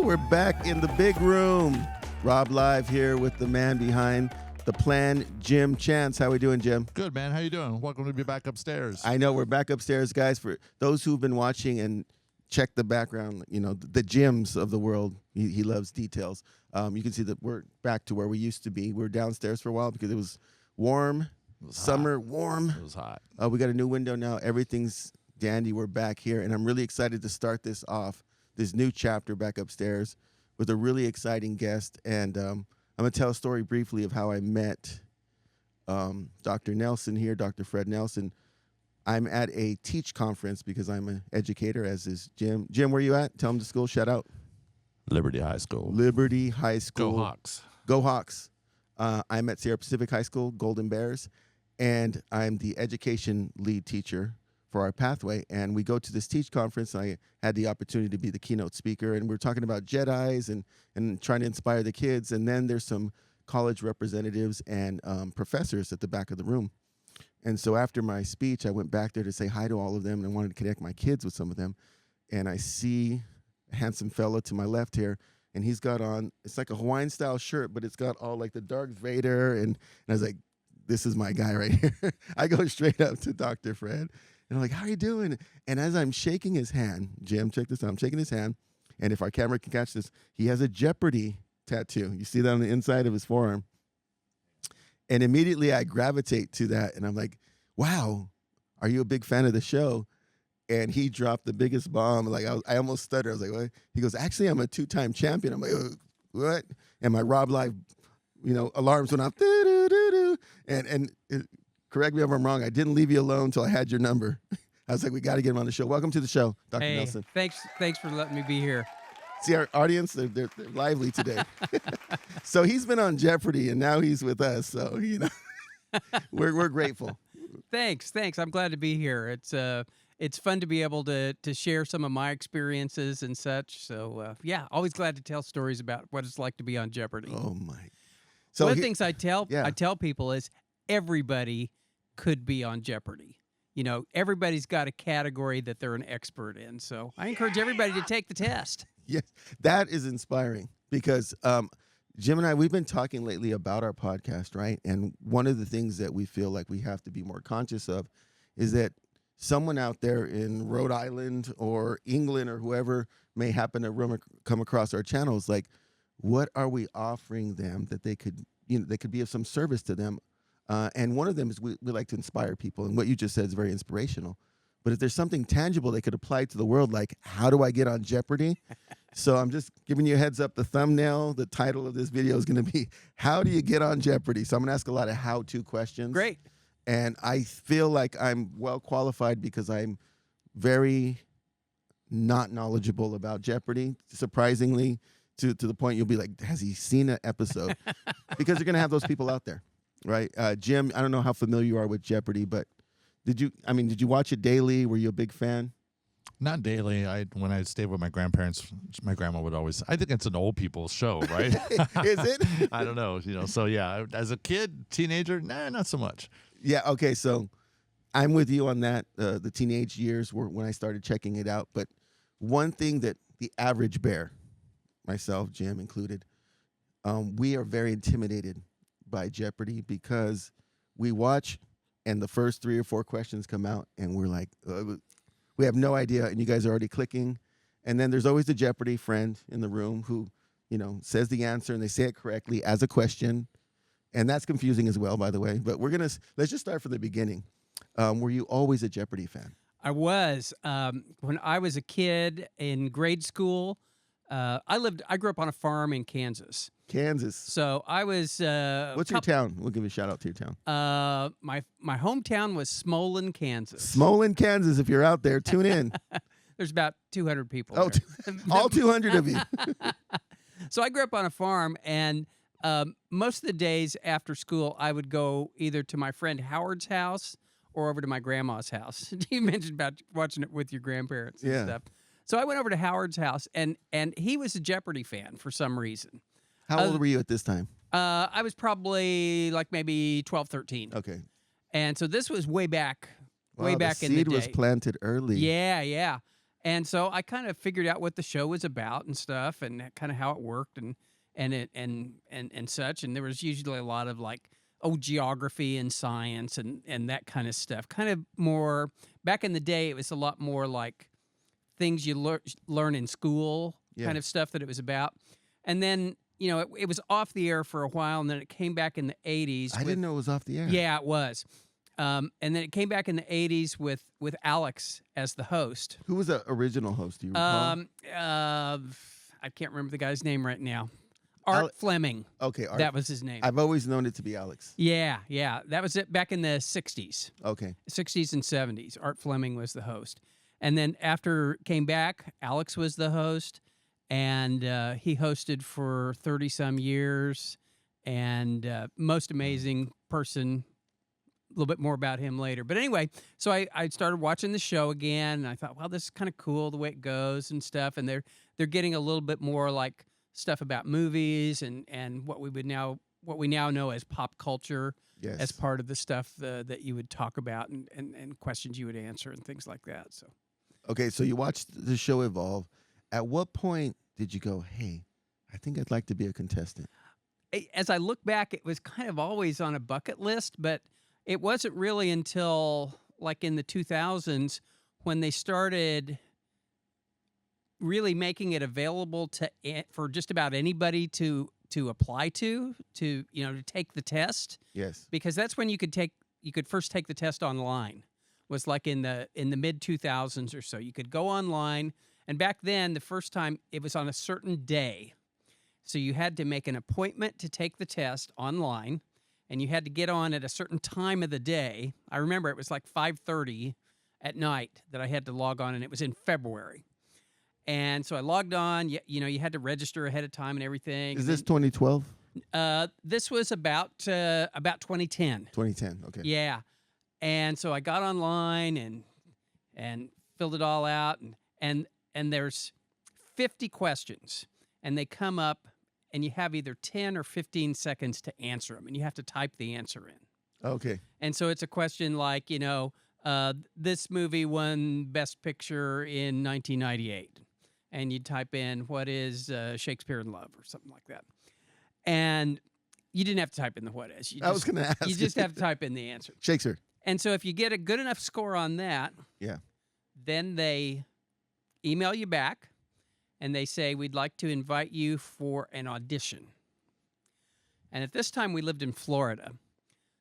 We're back in the big room. RobLive here with the man behind the plan, Jim Chance. How we doing, Jim? Good, man. How you doing? Welcome to be back upstairs. I know we're back upstairs, guys. For those who've been watching and check the background, you know, the Jims of the world. He loves details. You can see that we're back to where we used to be. We were downstairs for a while because it was warm, summer, warm. It was hot. We got a new window now. Everything's dandy. We're back here, and I'm really excited to start this off, this new chapter back upstairs with a really exciting guest. And I'm going to tell a story briefly of how I met Dr. Nelson here, Dr. Fred Nelson. I'm at a Teach conference because I'm an educator, as is Jim. Jim, where you at? Tell him the school. Shout out. Liberty High School. Liberty High School. Go Hawks. Go Hawks. I'm at Sierra Pacific High School, Golden Bears, and I'm the education lead teacher for our pathway. And we go to this Teach conference. I had the opportunity to be the keynote speaker, and we're talking about Jedis and trying to inspire the kids. And then there's some college representatives and professors at the back of the room. And so after my speech, I went back there to say hi to all of them, and I wanted to connect my kids with some of them. And I see a handsome fella to my left here, and he's got on, it's like a Hawaiian-style shirt, but it's got all like the Darth Vader, and I was like, this is my guy right here. I go straight up to Dr. Fred, and I'm like, how are you doing? And as I'm shaking his hand, Jim, check this out, I'm shaking his hand, and if our camera can catch this, he has a Jeopardy tattoo. You see that on the inside of his forearm. And immediately I gravitate to that, and I'm like, wow, are you a big fan of the show? And he dropped the biggest bomb. Like I almost stuttered. I was like, what? He goes, actually, I'm a 2-time champion. I'm like, what? And my RobLive, alarms went off. And correct me if I'm wrong, I didn't leave you alone until I had your number. I was like, we got to get him on the show. Welcome to the show, Dr. Nelson. Thanks for letting me be here. See, our audience, they're lively today. So he's been on Jeopardy, and now he's with us. So, we're grateful. Thanks. I'm glad to be here. It's fun to be able to share some of my experiences and such. So, always glad to tell stories about what it's like to be on Jeopardy. Oh, my. So one of the things I tell people is everybody could be on Jeopardy. Everybody's got a category that they're an expert in. So I encourage everybody to take the test. Yes, that is inspiring because Jim and I, we've been talking lately about our podcast, right? And one of the things that we feel like we have to be more conscious of is that someone out there in Rhode Island or England or whoever may happen to come across our channels, like, what are we offering them that they could be of some service to them? And one of them is we like to inspire people. And what you just said is very inspirational. But if there's something tangible they could apply to the world, like, how do I get on Jeopardy? So I'm just giving you a heads up. The thumbnail, the title of this video is going to be, how do you get on Jeopardy? So I'm going to ask a lot of how-to questions. Great. And I feel like I'm well qualified because I'm very not knowledgeable about Jeopardy, surprisingly, to the point you'll be like, has he seen an episode? Because you're going to have those people out there, right? Jim, I don't know how familiar you are with Jeopardy, but did you watch it daily? Were you a big fan? Not daily. When I stayed with my grandparents, my grandma would always, I think it's an old people's show, right? Is it? I don't know. So yeah, as a kid, teenager, not so much. Yeah, okay, so I'm with you on that. The teenage years were when I started checking it out. But one thing that the average bear, myself, Jim included, we are very intimidated by Jeopardy because we watch and the first 3 or 4 questions come out and we're like, we have no idea, and you guys are already clicking. And then there's always the Jeopardy friend in the room who, says the answer and they say it correctly as a question. And that's confusing as well, by the way. But let's just start from the beginning. Were you always a Jeopardy fan? I was. When I was a kid in grade school, I grew up on a farm in Kansas. Kansas. So I was. What's your town? We'll give you a shout out to your town. My hometown was Smolin, Kansas. Smolin, Kansas. If you're out there, tune in. There's about 200 people. Oh, there. All 200 of you. So I grew up on a farm, and most of the days after school, I would go either to my friend Howard's house or over to my grandma's house. You mentioned about watching it with your grandparents and stuff. So I went over to Howard's house, and he was a Jeopardy fan for some reason. How old were you at this time? I was probably like maybe 12, 13. Okay. And so this was way back in the day. The seed was planted early. Yeah. And so I kind of figured out what the show was about and stuff, and kind of how it worked and such. And there was usually a lot of like geography and science and that kind of stuff. Kind of more back in the day, it was a lot more like things you learn in school kind of stuff that it was about. And then it was off the air for a while, and then it came back in the 80s. I didn't know it was off the air. Yeah, it was. And then it came back in the 80s with Alex as the host. Who was the original host? Do you recall? I can't remember the guy's name right now. Art Fleming. Okay, Art. That was his name. I've always known it to be Alex. Yeah. That was it back in the 60s. Okay. 60s and 70s. Art Fleming was the host. And then after it came back, Alex was the host, and he hosted for 30-some years, and most amazing person. A little bit more about him later. But anyway, so I started watching the show again, and I thought, well, this is kind of cool the way it goes and stuff. And they're getting a little bit more like stuff about movies and what we now know as pop culture as part of the stuff that you would talk about and questions you would answer and things like that. So, okay, so you watched the show evolve. At what point did you go, hey, I think I'd like to be a contestant? As I look back, it was kind of always on a bucket list, but it wasn't really until like in the 2000s when they started really making it available for just about anybody to apply to take the test. Yes. Because that's when you could first take the test online. Was like in the mid 2000s or so. You could go online, and back then the first time it was on a certain day. So you had to make an appointment to take the test online. And you had to get on at a certain time of the day. I remember it was like 5:30 at night that I had to log on, and it was in February. And so I logged on. You had to register ahead of time and everything. Is this 2012? This was about 2010. 2010. Okay. Yeah. And so I got online and filled it all out, and there's 50 questions, and they come up. And you have either 10 or 15 seconds to answer them, and you have to type the answer in. Okay. And so it's a question like, this movie won Best Picture in 1998. And you type in, what is Shakespeare in Love, or something like that. And you didn't have to type in the what is. I was going to ask. You just have to type in the answer. Shakespeare. And so if you get a good enough score on that, then they email you back. And they say, we'd like to invite you for an audition. And at this time, we lived in Florida.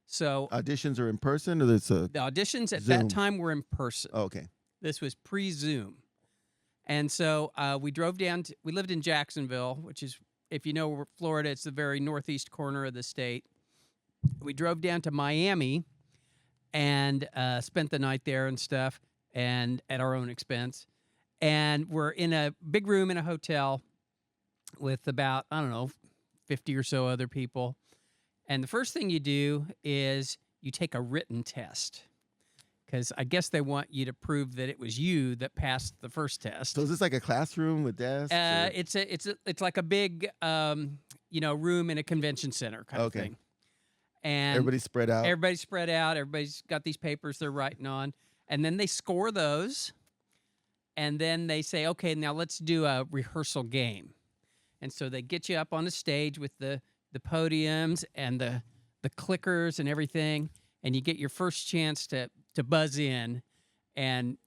So auditions are in person, or it's the auditions at Zoom? that time were in person. Oh, okay. This was pre-Zoom. And so we drove down we lived in Jacksonville, which is, if you know Florida, it's the very northeast corner of the state. We drove down to Miami and spent the night there and stuff, and at our own expense. And we're in a big room in a hotel with about, 50 or so other people. And the first thing you do is you take a written test, because I guess they want you to prove that it was you that passed the first test. So is this like a classroom with desks? It's like a big room in a convention center kind of thing. And everybody's spread out. Everybody's got these papers they're writing on, and then they score those. And then they say, okay, now let's do a rehearsal game. And so they get you up on the stage with the podiums and the clickers and everything, and you get your first chance to buzz in and,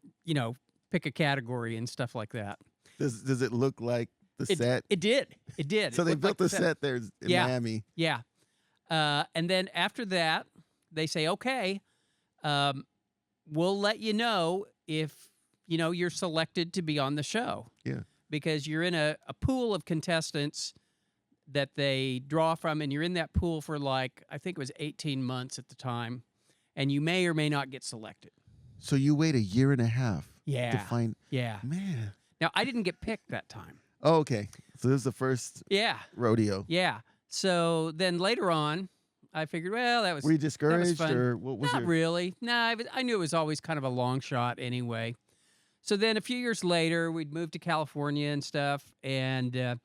pick a category and stuff like that. Does it look like the set? It did. So they built the set there in Miami. Yeah. And then after that, they say, okay, we'll let you know if you're selected to be on the show. Yeah. Because you're in a pool of contestants that they draw from, and you're in that pool for I think it was 18 months at the time, and you may or may not get selected. So you wait a year and a half to find... Yeah. Man. Now, I didn't get picked that time. Oh, okay. So this is the first rodeo. Yeah. So then later on, I figured, well, that was... Were you discouraged, fun. or what was Not really. No, I knew it was always kind of a long shot anyway. So then a few years later, we'd moved to California and stuff, and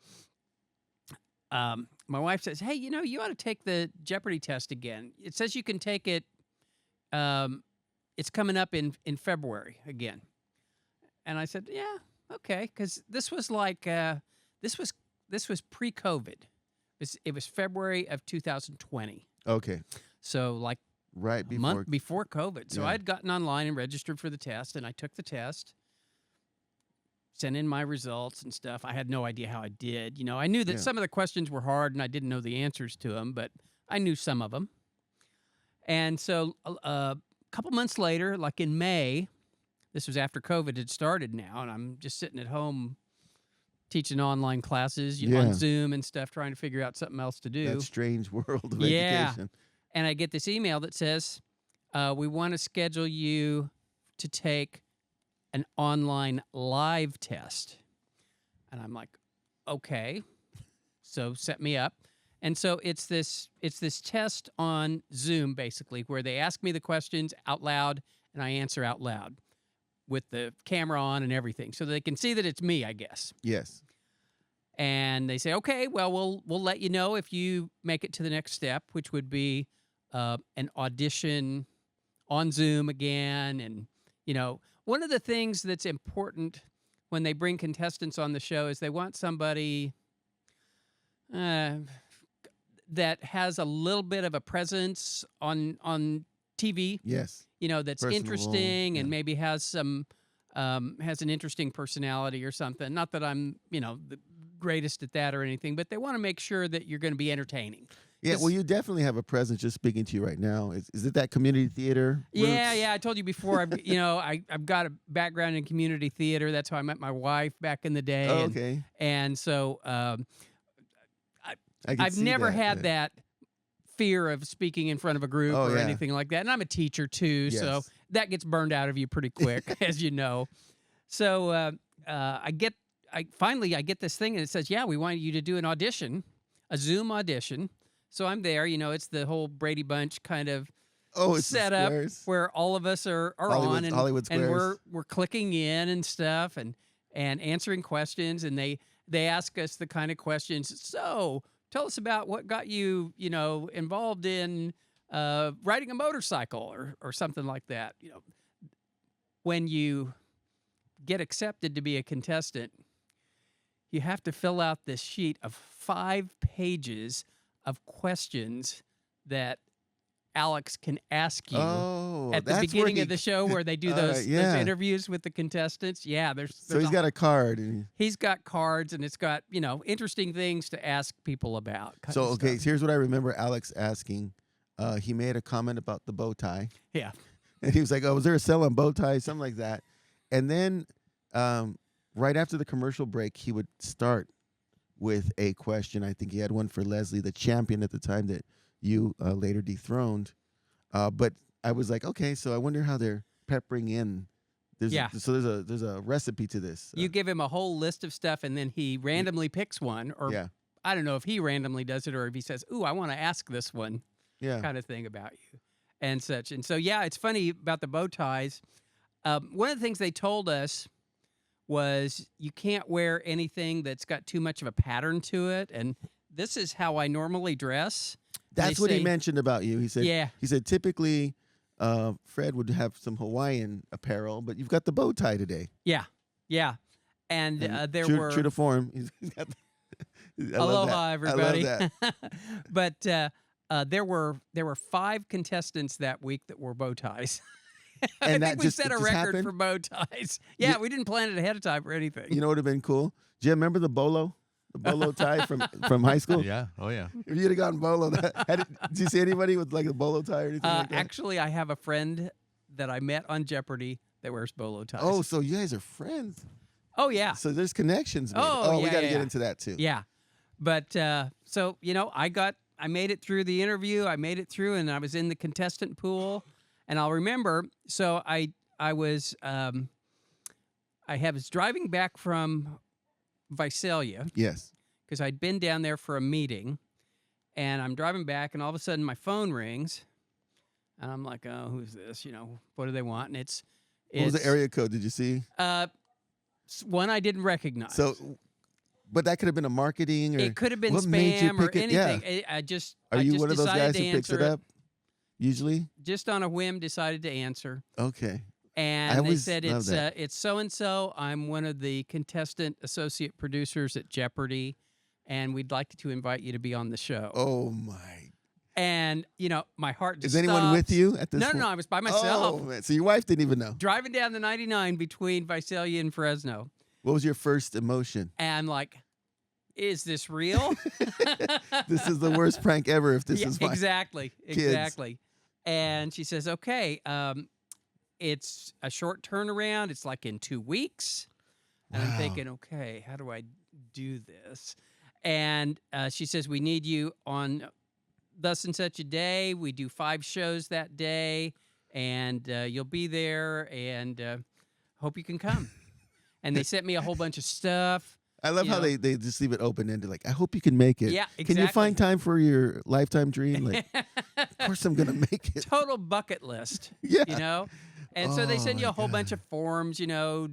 my wife says, hey, you ought to take the Jeopardy test again. It says you can take it, it's coming up in February again. And I said, yeah, okay, because this was like this was pre-COVID. It was February of 2020. Okay. So like Right a before. month before COVID. So Yeah. I had gotten online and registered for the test, and I took the test, sent in my results and stuff. I had no idea how I did. You know, I knew that Yeah. some of the questions were hard, and I didn't know the answers to them, but I knew some of them. And so a couple months later, like in May, this was after COVID had started now, and I'm just sitting at home teaching online classes Yeah. on Zoom and stuff, trying to figure out something else to do. That strange world of Yeah. education. And I get this email that says, we want to schedule you to take an online live test. And I'm like, okay. So set me up. And so it's this test on Zoom, basically, where they ask me the questions out loud and I answer out loud with the camera on and everything, so they can see that it's me, I guess. Yes. And they say, okay, well, we'll let you know if you make it to the next step, which would be an audition on Zoom again. And, you know, one of the things that's important when they bring contestants on the show is they want somebody that has a little bit of a presence on TV. Yes. You know, that's Personable, interesting and yeah. maybe has an interesting personality or something. Not that I'm, you know, the greatest at that or anything, but they want to make sure that you're going to be entertaining. Yeah, well, you definitely have a presence just speaking to you right now. Is it that community theater? Yeah, roots? yeah. I told you before. I've got a background in community theater. That's how I met my wife back in the day. Oh, okay. And so I can I've see never that, had yeah. that fear of speaking in front of a group Oh, or yeah. anything like that. And I'm a teacher too, so Yes. that gets burned out of you pretty quick, as you know. So I get this thing and it says, yeah, we want you to do an audition, a Zoom audition. So I'm there. You know, it's the whole Brady Bunch kind of Oh, it's the setup squares. where all of us are Hollywood- on and, Hollywood and squares. we're clicking in and stuff and answering questions, and they ask us the kind of questions. So tell us about what got you, you know, involved in riding a motorcycle or something like that. You know, when you get accepted to be a contestant, you have to fill out this sheet of 5 pages of questions that Alex can ask you Oh, at the that's where beginning he- of the show where they do All those, right, yeah. those interviews with the contestants. Yeah, So he's got a card. And he's got cards, and it's got, you know, interesting things to ask people about. kind so, of okay, stuff. so here's what I remember Alex asking. He made a comment about the bow tie. Yeah. And he was like, oh, was there a sale on bow ties? Something like that. And then right after the commercial break, he would start with a question. I think he had one for Leslie, the champion at the time that you later dethroned. But I was like, okay, so I wonder how they're peppering in. There's a recipe to this. You give him a whole list of stuff, and then he randomly picks one, or Yeah. I don't know if he randomly does it or if he says, ooh, I want to ask this one. Yeah. Kind of thing about you and such. And so, yeah, it's funny about the bow ties. One of the things they told us was you can't wear anything that's got too much of a pattern to it. And this is how I normally dress. That's They what he say- mentioned about you. He said, Yeah. He said, typically Fred would have some Hawaiian apparel, but you've got the bow tie today. Yeah. Yeah. And, And there true, were. true to form. He's got I love Aloha, that. everybody. I love that. But there were 5 contestants that week that wore bow ties. I And that think we just- set it a just record happened? for bow ties. Yeah, we didn't plan it ahead of time or anything. You know what would have been cool? Jim, remember the bolo? The bolo tie from high school? Yeah. Oh, yeah. If you'd have gotten bolo, did you see anybody with like a bolo tie or anything like that? Actually, I have a friend that I met on Jeopardy that wears bolo ties. Oh, so you guys are friends. Oh, yeah. So there's connections. Made. Oh, we yeah, got to yeah. get into that too. Yeah. But so, you know, I made it through the interview. I made it through, and I was in the contestant pool. And I'll remember, so I was driving back from Visalia Yes. because I'd been down there for a meeting, and I'm driving back, and all of a sudden my phone rings, and I'm like, oh, who's this? You know, what do they want? And it's What was the area code? Did you see? one I didn't recognize. So, but that could have been a marketing or it could have been what made you spam or pick it? Yeah. anything. I just Are I you just one of those decided guys to who picks it answer up? Usually. Just on a whim, decided to answer. Okay. And they always said love that. it's so and so. I'm one of the contestant associate producers at Jeopardy, and we'd like to invite you to be on the show. Oh my! And my heart just Is anyone with stops. you at this No, point? no, I was by myself. Oh man! So your wife didn't even know. Driving down the 99 between Visalia and Fresno. What was your first emotion? And I'm like, is this real? This is the worst prank ever. If this is my exactly. And she says, okay, it's a short turnaround. It's like in 2 weeks. And I'm Wow. thinking, okay, how do I do this? And she says, we need you on thus and such a day. We do 5 shows that day, and you'll be there, and hope you can come. And they sent me a whole bunch of stuff. I love how they just leave it open ended. Like, I hope you can make it. Yeah, Can you exactly. find time for your lifetime dream? Like, of course I'm gonna make it. Total bucket list. Yeah. And so they Oh, send you my a whole bunch God. of forms. No,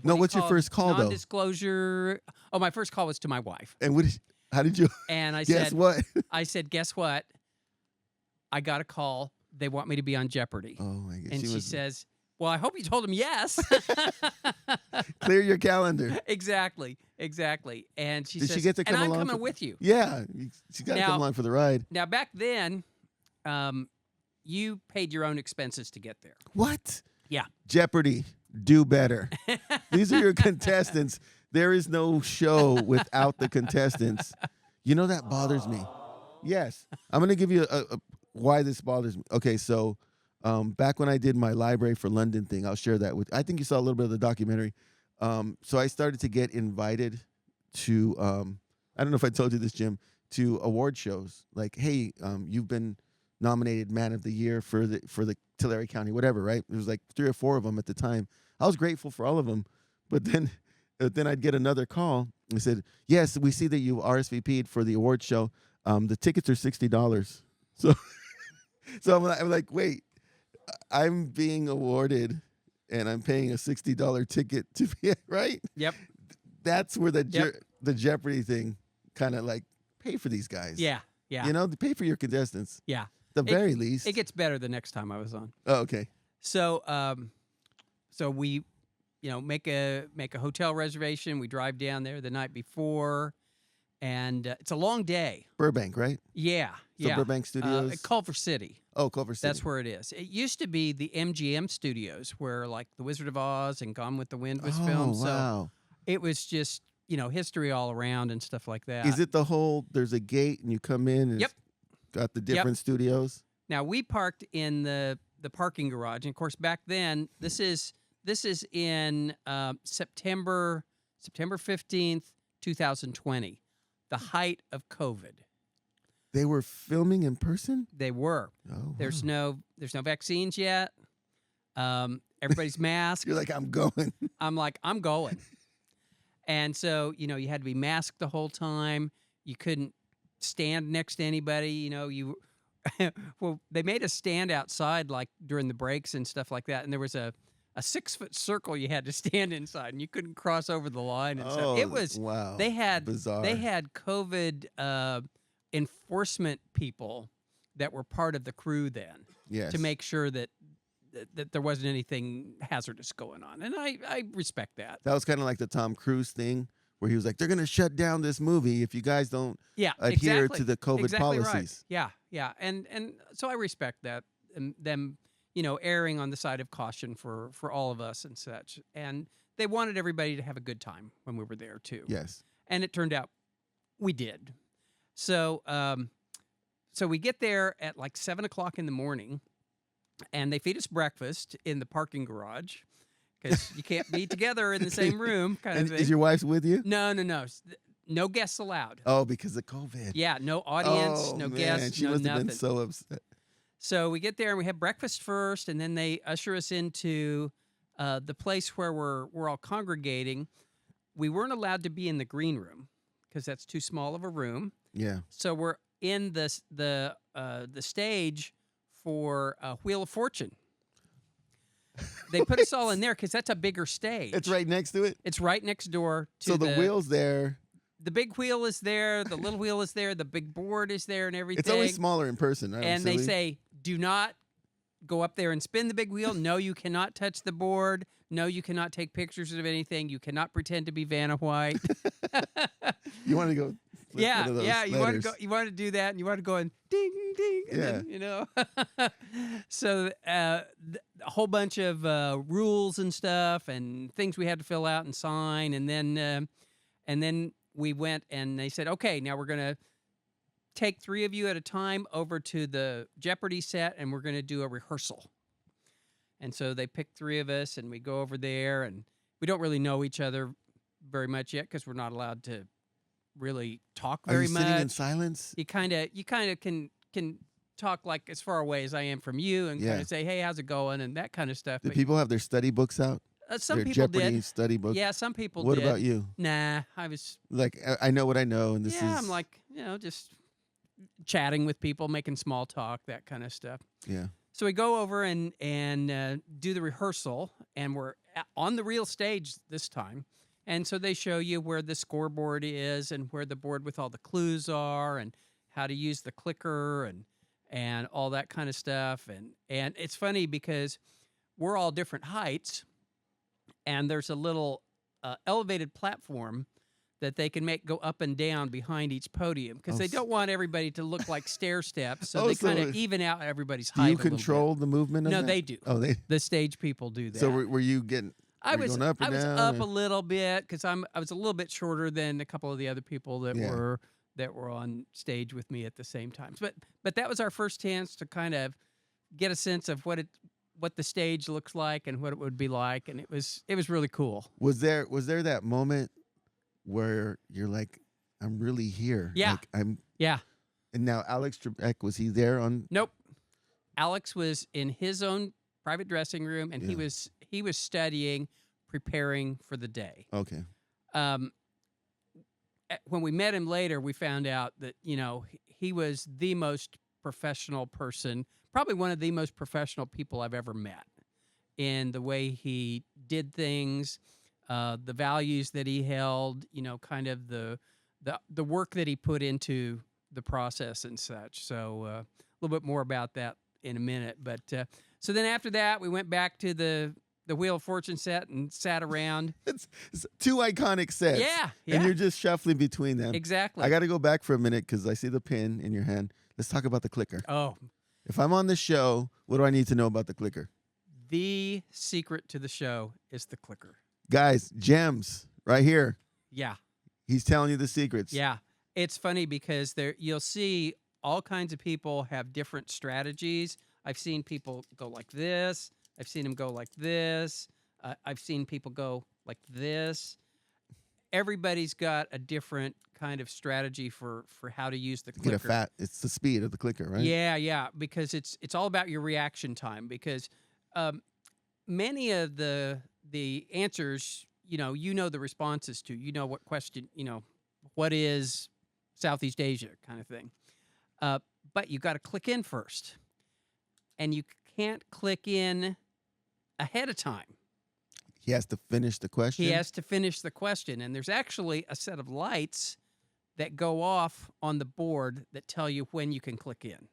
what's your first call, though? Non-disclosure. Oh, my first call was to my wife, And how did you and I guess said, what? I said, guess what? I got a call. They want me to be on Jeopardy. Oh my God! And she says, well, I hope you told them yes. clear your calendar. Exactly. And she Did says, she get to come and I'm along coming for- with you. Yeah, she got to Now- come along for the ride. Now, back then, you paid your own expenses to get there. What? Yeah. Jeopardy, do better. These are your contestants. There is no show without the contestants. You know that bothers me. Yes, I'm gonna give you a why this bothers me. Okay, so back when I did my Library for London thing, I'll share that with. I think you saw a little bit of the documentary. So I started to get invited to. I don't know if I told you this, Jim, to award shows. Like, hey, you've been nominated Man of the Year for the Tulare County, whatever. Right? There was like 3 or 4 of them at the time. I was grateful for all of them, but then I'd get another call. They said, yes, we see that you RSVP'd for the award show. The tickets are $60. So, I'm like, wait, I'm being awarded, and I'm paying a $60 ticket to be right. Yep. That's where the Yep. the Jeopardy thing kind of like pay for these guys. Yeah. You know, pay for your contestants. Yeah. The very least. It gets better the next time I was on. Oh, okay. So, so we, make a hotel reservation. We drive down there the night before, and it's a long day. Burbank, right? Yeah, So yeah. Burbank Studios. Culver City. Oh, Culver City. That's where it is. It used to be the MGM Studios, where like The Wizard of Oz and Gone with the Wind was filmed. Oh, wow. So it was just history all around and stuff like that. Is it the whole? There's a gate and you come in and Yep. it's got the different studios. Now we parked in the parking garage, and of course back then this is in September 15th, 2020, the height of COVID. They were filming in person. They were. Oh, There's wow. no vaccines yet. Everybody's masked. You're like, I'm going. I'm like, I'm going. And so, you had to be masked the whole time. You couldn't stand next to anybody. Well, they made us stand outside like during the breaks and stuff like that. And there was a 6-foot circle you had to stand inside, and you couldn't cross over the line and stuff. It was wow. They had bizarre. They had COVID enforcement people that were part of the crew then yes. to make sure that there wasn't anything hazardous going on, and I respect that. That was kind of like the Tom Cruise thing, where he was like, "They're going to shut down this movie if you guys don't adhere to the COVID exactly policies." Right. Yeah, and so I respect that, and them, erring on the side of caution for all of us and such. And they wanted everybody to have a good time when we were there too. Yes. And it turned out we did. So so we get there at like 7:00 in the morning, and they feed us breakfast in the parking garage because you can't be together in the same room, kind of And thing. is your wife with you? No, no guests allowed. Oh, because of COVID. Yeah, no audience, Oh, no man. guests, She no must have nothing. been so upset. So we get there and we have breakfast first, and then they usher us into the place where we're all congregating. We weren't allowed to be in the green room because that's too small of a room. Yeah. So we're in the stage for Wheel of Fortune. They put us all in there because that's a bigger stage. It's right next to it. It's right next door to So the wheel's there. The big wheel is there. The little wheel is there. The big board is there and everything. It's always smaller in person, right? And they say, do not go up there and spin the big wheel. No, you cannot touch the board. No, you cannot take pictures of anything. You cannot pretend to be Vanna White. You want to go flip Yeah, one of those yeah. You want to letters. go. You want to do that, and you want to go and ding, ding, and then, you know. So a whole bunch of rules and stuff, and things we had to fill out and sign, and then we went and they said, okay, now we're gonna take 3 of you at a time over to the Jeopardy set, and we're gonna do a rehearsal. And so they picked 3 of us, and we go over there, and we don't really know each other very much yet because we're not allowed to really talk Are very you much. sitting in silence? You kind of can talk like as far away as I am from you, and kind Yeah. of say, "Hey, how's it going?" and that kind of stuff. Do But, people have their study books out? some Their people Jeopardy did. study book? Yeah, some people What did. about you? Nah, I was. Like, I know what I know, and this Yeah, is... I'm like, just chatting with people, making small talk, that kind of stuff. Yeah. So we go over and do the rehearsal, and we're on the real stage this time. And so they show you where the scoreboard is and where the board with all the clues are and how to use the clicker and all that kind of stuff. And it's funny because we're all different heights, and there's a little elevated platform that they can make go up and down behind each podium because they don't want everybody to look like stair steps. So they kind of even out everybody's height. Do you a little bit. control the movement of No, that? they do. Oh, they... The stage people do that. So were you getting... I were you was going up or I was down, up or- a little bit because I was a little bit shorter than a couple of the other people that Yeah. were on stage with me at the same time. But that was our first chance to kind of get a sense of what the stage looks like and what it would be like, and it was really cool. Was there that moment where you're like, I'm really here? Yeah. Like, I'm... Yeah. And now Alex Trebek, was he there on... Nope. Alex was in his own private dressing room, and Yeah. he was studying, preparing for the day. Okay. When we met him later, we found out that he was the most professional person, probably one of the most professional people I've ever met, in the way he did things, the values that he held, kind of the work that he put into the process and such. So a little bit more about that in a minute. But so then after that, we went back to the Wheel of Fortune set and sat around. It's 2 iconic sets. Yeah. And you're just shuffling between them. Exactly. I got to go back for a minute because I see the pin in your hand. Let's talk about the clicker. Oh, If I'm on this show, what do I need to know about the clicker? the secret to the show is the clicker. Guys, gems right here. Yeah. He's telling you the secrets. Yeah. It's funny because you'll see all kinds of people have different strategies. I've seen people go like this. I've seen them go like this. I've seen people go like this. Everybody's got a different kind of strategy for how to use the clicker. It's the speed of the clicker, right? Yeah, because it's all about your reaction time. Because many of the answers, you know the responses to. You know what question, what is Southeast Asia kind of thing. But you got to click in first, and you can't click in ahead of time. He has to finish the question. He has to finish the question, and there's actually a set of lights that go off on the board that tell you when you can click in.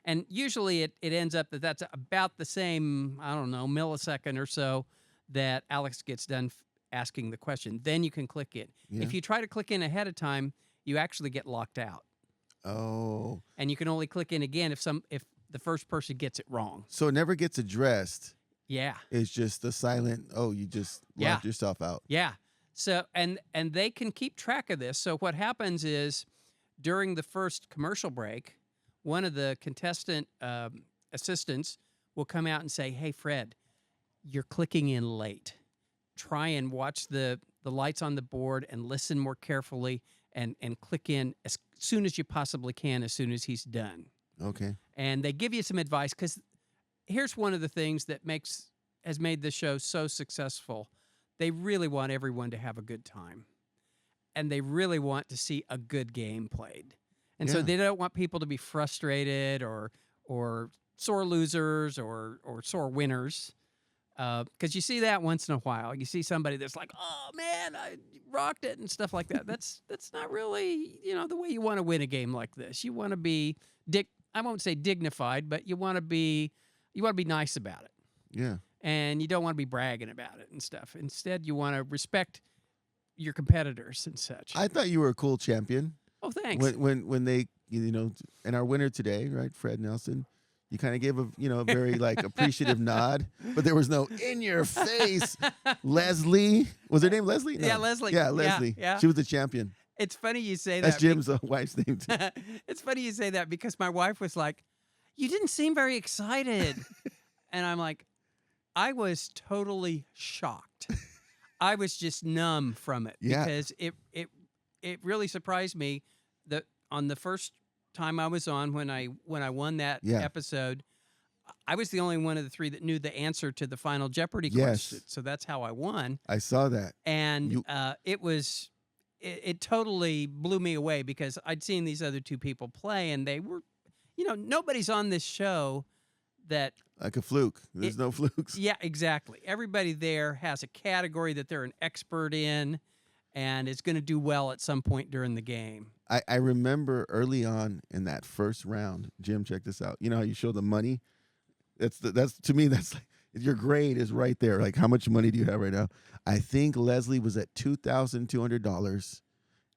And usually it ends up that's about the same, I don't know, millisecond or so that Alex gets done asking the question. Then you can click in. Yeah. If you try to click in ahead of time, you actually get locked out. Oh. And you can only click in again if the first person gets it wrong. So it never gets addressed. Yeah. It's just a silent, you just Yeah. locked yourself out. Yeah. So and they can keep track of this. So what happens is during the first commercial break, one of the contestant assistants will come out and say, "Hey, Fred, you're clicking in late. Try and watch the lights on the board and listen more carefully and click in as soon as you possibly can as soon as he's done." Okay. And they give you some advice because here's one of the things that has made this show so successful. They really want everyone to have a good time, and they really want to see a good game played. And so Yeah. they don't want people to be frustrated or sore losers or sore winners. Because you see that once in a while. You see somebody that's like, "Oh man, I rocked it," and stuff like that. That's not really the way you want to win a game like this. You want to be I won't say dignified, but you want to be you want to be nice about it. Yeah. And you don't want to be bragging about it and stuff. Instead, you want to respect your competitors and such. I thought you were a cool champion. Oh, thanks. When they, and our winner today, right, Fred Nelson, you kind of gave a, very like appreciative nod, but there was no in your face. Leslie, was her name Leslie? No. Yeah, Leslie. Yeah, Leslie. Yeah. She was the champion. It's funny you say That's that. Jim's wife's name too. It's funny you say that because my wife was like, "You didn't seem very excited," and I'm like, I was totally shocked. I was just numb from it because it really surprised me that on the first time I was on when I won that episode, I was the only one of the three that knew the answer to the final Jeopardy question. So that's how I won. I saw that. And it totally blew me away because I'd seen these other two people play and they were, nobody's on this show that like a fluke. There's no flukes. Yeah, exactly. Everybody there has a category that they're an expert in and is going to do well at some point during the game. I remember early on in that first round, Jim, check this out. You know how you show the money? That's to me, that's like your grade is right there. Like, how much money do you have right now? I think Leslie was at $2,200,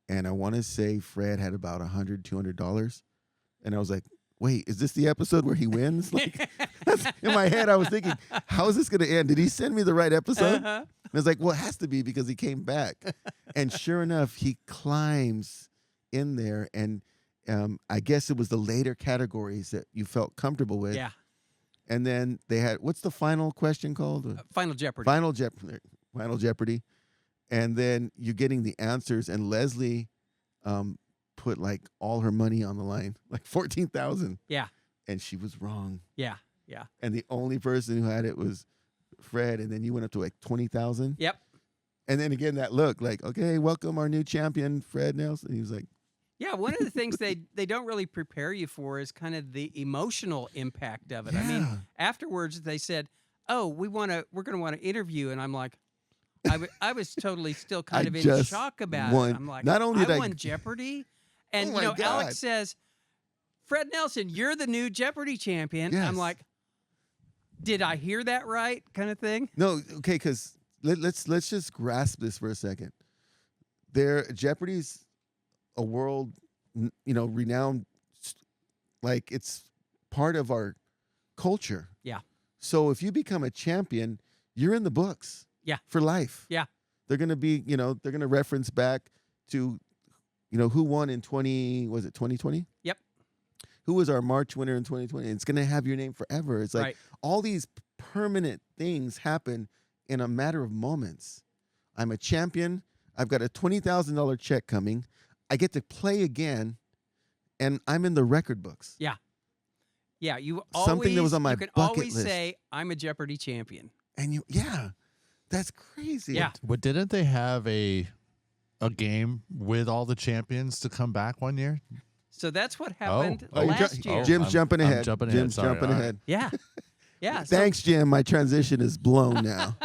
and I want to say Fred had about $100, $200. And I was like, wait, is this the episode where he wins? Like, in my head, I was thinking, how is this going to end? Did he send me the right episode? Uh-huh. And I was like, well, it has to be because he came back. And sure enough, he climbs in there. And I guess it was the later categories that you felt comfortable with. Yeah. And then they had, what's the final question called? Final Jeopardy. Final Jeopardy. And then you're getting the answers. And Leslie put like all her money on the line, like 14,000. Yeah. And she was wrong. Yeah. Yeah. And the only person who had it was Fred. And then you went up to like 20,000. Yep. And then again, that look like, okay, welcome our new champion, Fred Nelson. He was like, yeah, one of the things they don't really prepare you for is kind of the emotional impact of it. Yeah. I mean, afterwards they said, "Oh, we're going to want to interview," and I'm like, I was totally still kind of in shock about it. I'm like, not only I won Jeopardy, and Oh my God. Alex says, "Fred Nelson, you're the new Jeopardy champion." Yes. I'm like, did I hear that right? Kind of thing. No, okay, because let's just grasp this for a second. Jeopardy's a world, renowned, like it's part of our culture. Yeah. So if you become a champion, you're in the books. Yeah. For life. Yeah. They're gonna be, they're gonna reference back to, who won in 2020? Yep. Who was our March winner in 2020? It's gonna have your name forever. It's like all these permanent things happen in a matter of moments. I'm a champion. I've got a $20,000 check coming. I get to play again, and I'm in the record books. Yeah. Yeah, Something that was on my you can bucket always list. say, "I'm a Jeopardy champion." And that's crazy. Yeah. But didn't they have a game with all the champions to come back one year? So that's what happened Oh, last year. Jim's jumping ahead. jumping ahead. Jim's Sorry. jumping All right. ahead. Yeah. Yeah. so- Thanks, Jim. My transition is blown now.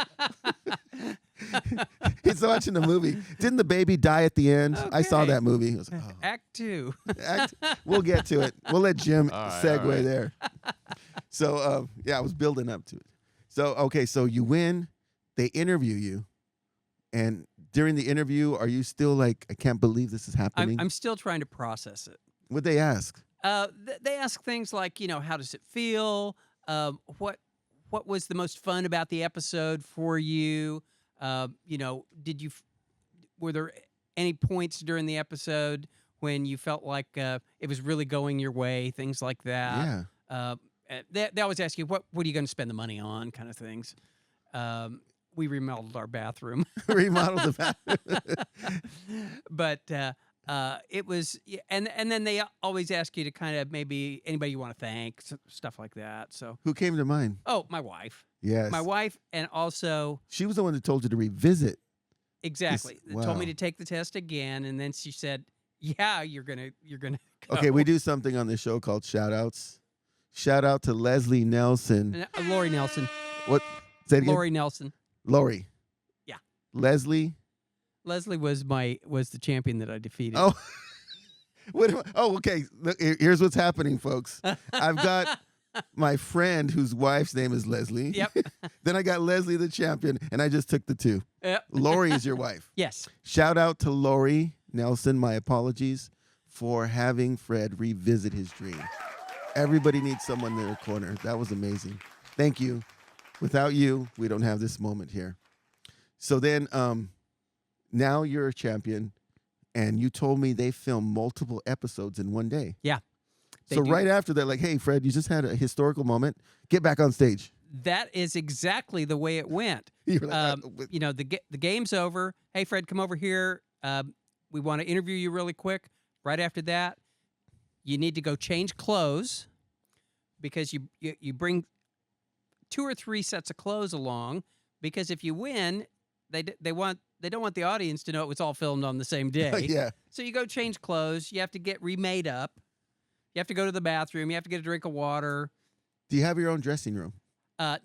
He's watching the movie. Didn't the baby die at the end? I saw Okay. that movie. I was like, Act 2. we'll get to it. We'll let Jim All right, segue all right. there. So, I was building up to it. So, okay, so you win. They interview you. And during the interview, are you still like, I can't believe this is happening? I'm still trying to process it. What'd they ask? They ask things like, how does it feel? What was the most fun about the episode for you? Were there any points during the episode when you felt like it was really going your way? Things like that. Yeah. They always ask you, what are you going to spend the money on? Kind of things. We remodeled our bathroom. Remodeled the bathroom. But it was, and then they always ask you to kind of maybe anybody you want to thank, stuff like that. So, Who came to mind? oh, my wife, Yes. my wife, and also She was the one that told you to revisit. exactly wow. told me to take the test again, and then she said, "Yeah, you're gonna go." Okay, we do something on this show called shout outs. Shout out to Leslie Nelson. Lori Nelson. What? Say it again. Lori Nelson. Lori. Yeah. Leslie. Leslie was the champion that I defeated. Oh. Okay. Look, here's what's happening, folks. I've got my friend whose wife's name is Leslie. Yep. Then I got Leslie the champion, and I just took the 2. Yep. Lori is your wife. Yes. Shout out to Lori Nelson. My apologies for having Fred revisit his dream. Everybody needs someone in their corner. That was amazing. Thank you. Without you, we don't have this moment here. So then now you're a champion, and you told me they filmed multiple episodes in one day. Yeah. So right after that, like, hey, Fred, you just had a historical moment. Get back on stage. That is exactly the way it went. You're like, The game's over. Hey, Fred, come over here. We want to interview you really quick. Right after that, you need to go change clothes because you bring 2 or 3 sets of clothes along, because if you win, they don't want the audience to know it was all filmed on the same day. Yeah. So you go change clothes. You have to get remade up. You have to go to the bathroom. You have to get a drink of water. Do you have your own dressing room?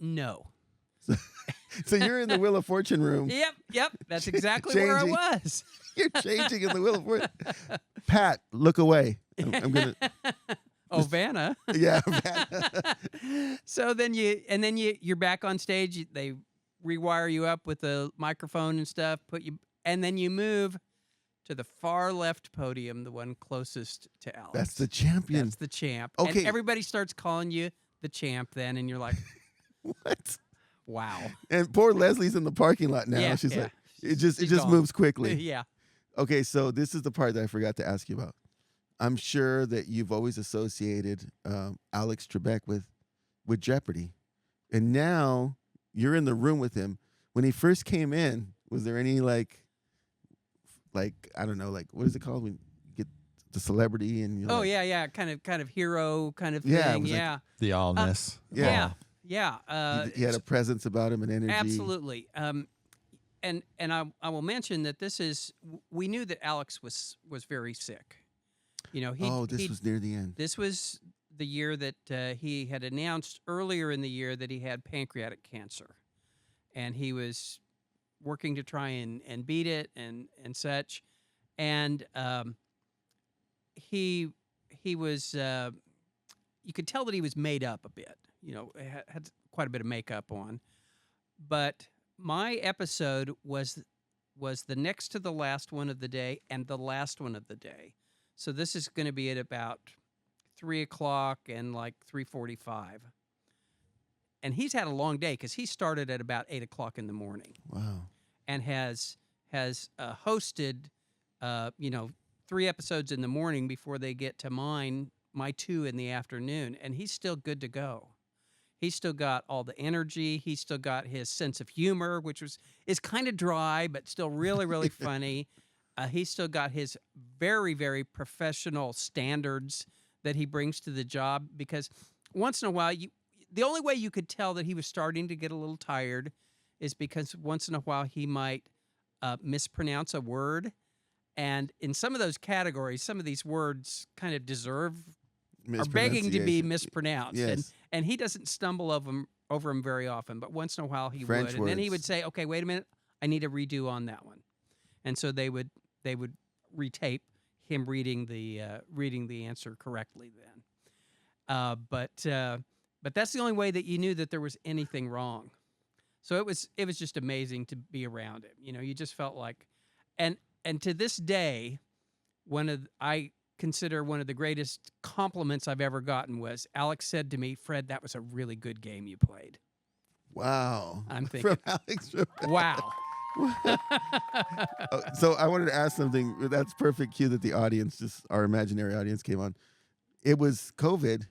No. So you're in the Wheel of Fortune room. Yep. That's exactly where I Changing. was. You're changing in the Wheel of Fortune. Pat, look away. I'm gonna. Oh, Vanna. Yeah. Pat. So then you're back on stage. They rewire you up with the microphone and stuff. And then you move to the far left podium, the one closest to Alex. That's the champion. That's the champ. Okay. And everybody starts calling you the champ then, and you're like, What? wow. And poor Leslie's in the parking lot now. Yeah, She's yeah. like, it just gone. moves quickly. Yeah. Okay, so this is the part that I forgot to ask you about. I'm sure that you've always associated Alex Trebek with Jeopardy, and now you're in the room with him. When he first came in, was there any like I don't know, like what is it called when you get the celebrity and you're like, Yeah, kind of hero kind of thing. Yeah, it was like- Yeah. The allness. Yeah. Yeah. he had a presence about him and energy. Absolutely. And I will mention that we knew that Alex was very sick. You know, This was near the end. This was the year that he had announced earlier in the year that he had pancreatic cancer, and he was working to try and beat it and such, and he was you could tell that he was made up a bit. You know, had quite a bit of makeup on, but my episode was the next to the last one of the day and the last one of the day. So this is going to be at about 3:00 and like 3:45. And he's had a long day because he started at about 8:00 in the morning. Wow. And has hosted, 3 episodes in the morning before they get to my 2 in the afternoon. And he's still good to go. He's still got all the energy. He's still got his sense of humor, which is kind of dry, but still really, really funny. He's still got his very, very professional standards that he brings to the job, because once in a while, the only way you could tell that he was starting to get a little tired is because once in a while he might mispronounce a word. And in some of those categories, some of these words kind of are begging to be mispronounced. Yes. And he doesn't stumble over them very often, but once in a while he French would. And then he words. would say, okay, wait a minute, I need a redo on that one. And so they would retape him reading the answer correctly then. But that's the only way that you knew that there was anything wrong. So it was just amazing to be around him. You know, you just felt like, and to this day, I consider one of the greatest compliments I've ever gotten was Alex said to me, "Fred, that was a really good game you played." Wow. I'm thinking, From Alex Trebek. wow. So I wanted to ask something. That's perfect cue that the audience, just our imaginary audience, came on. It was COVID,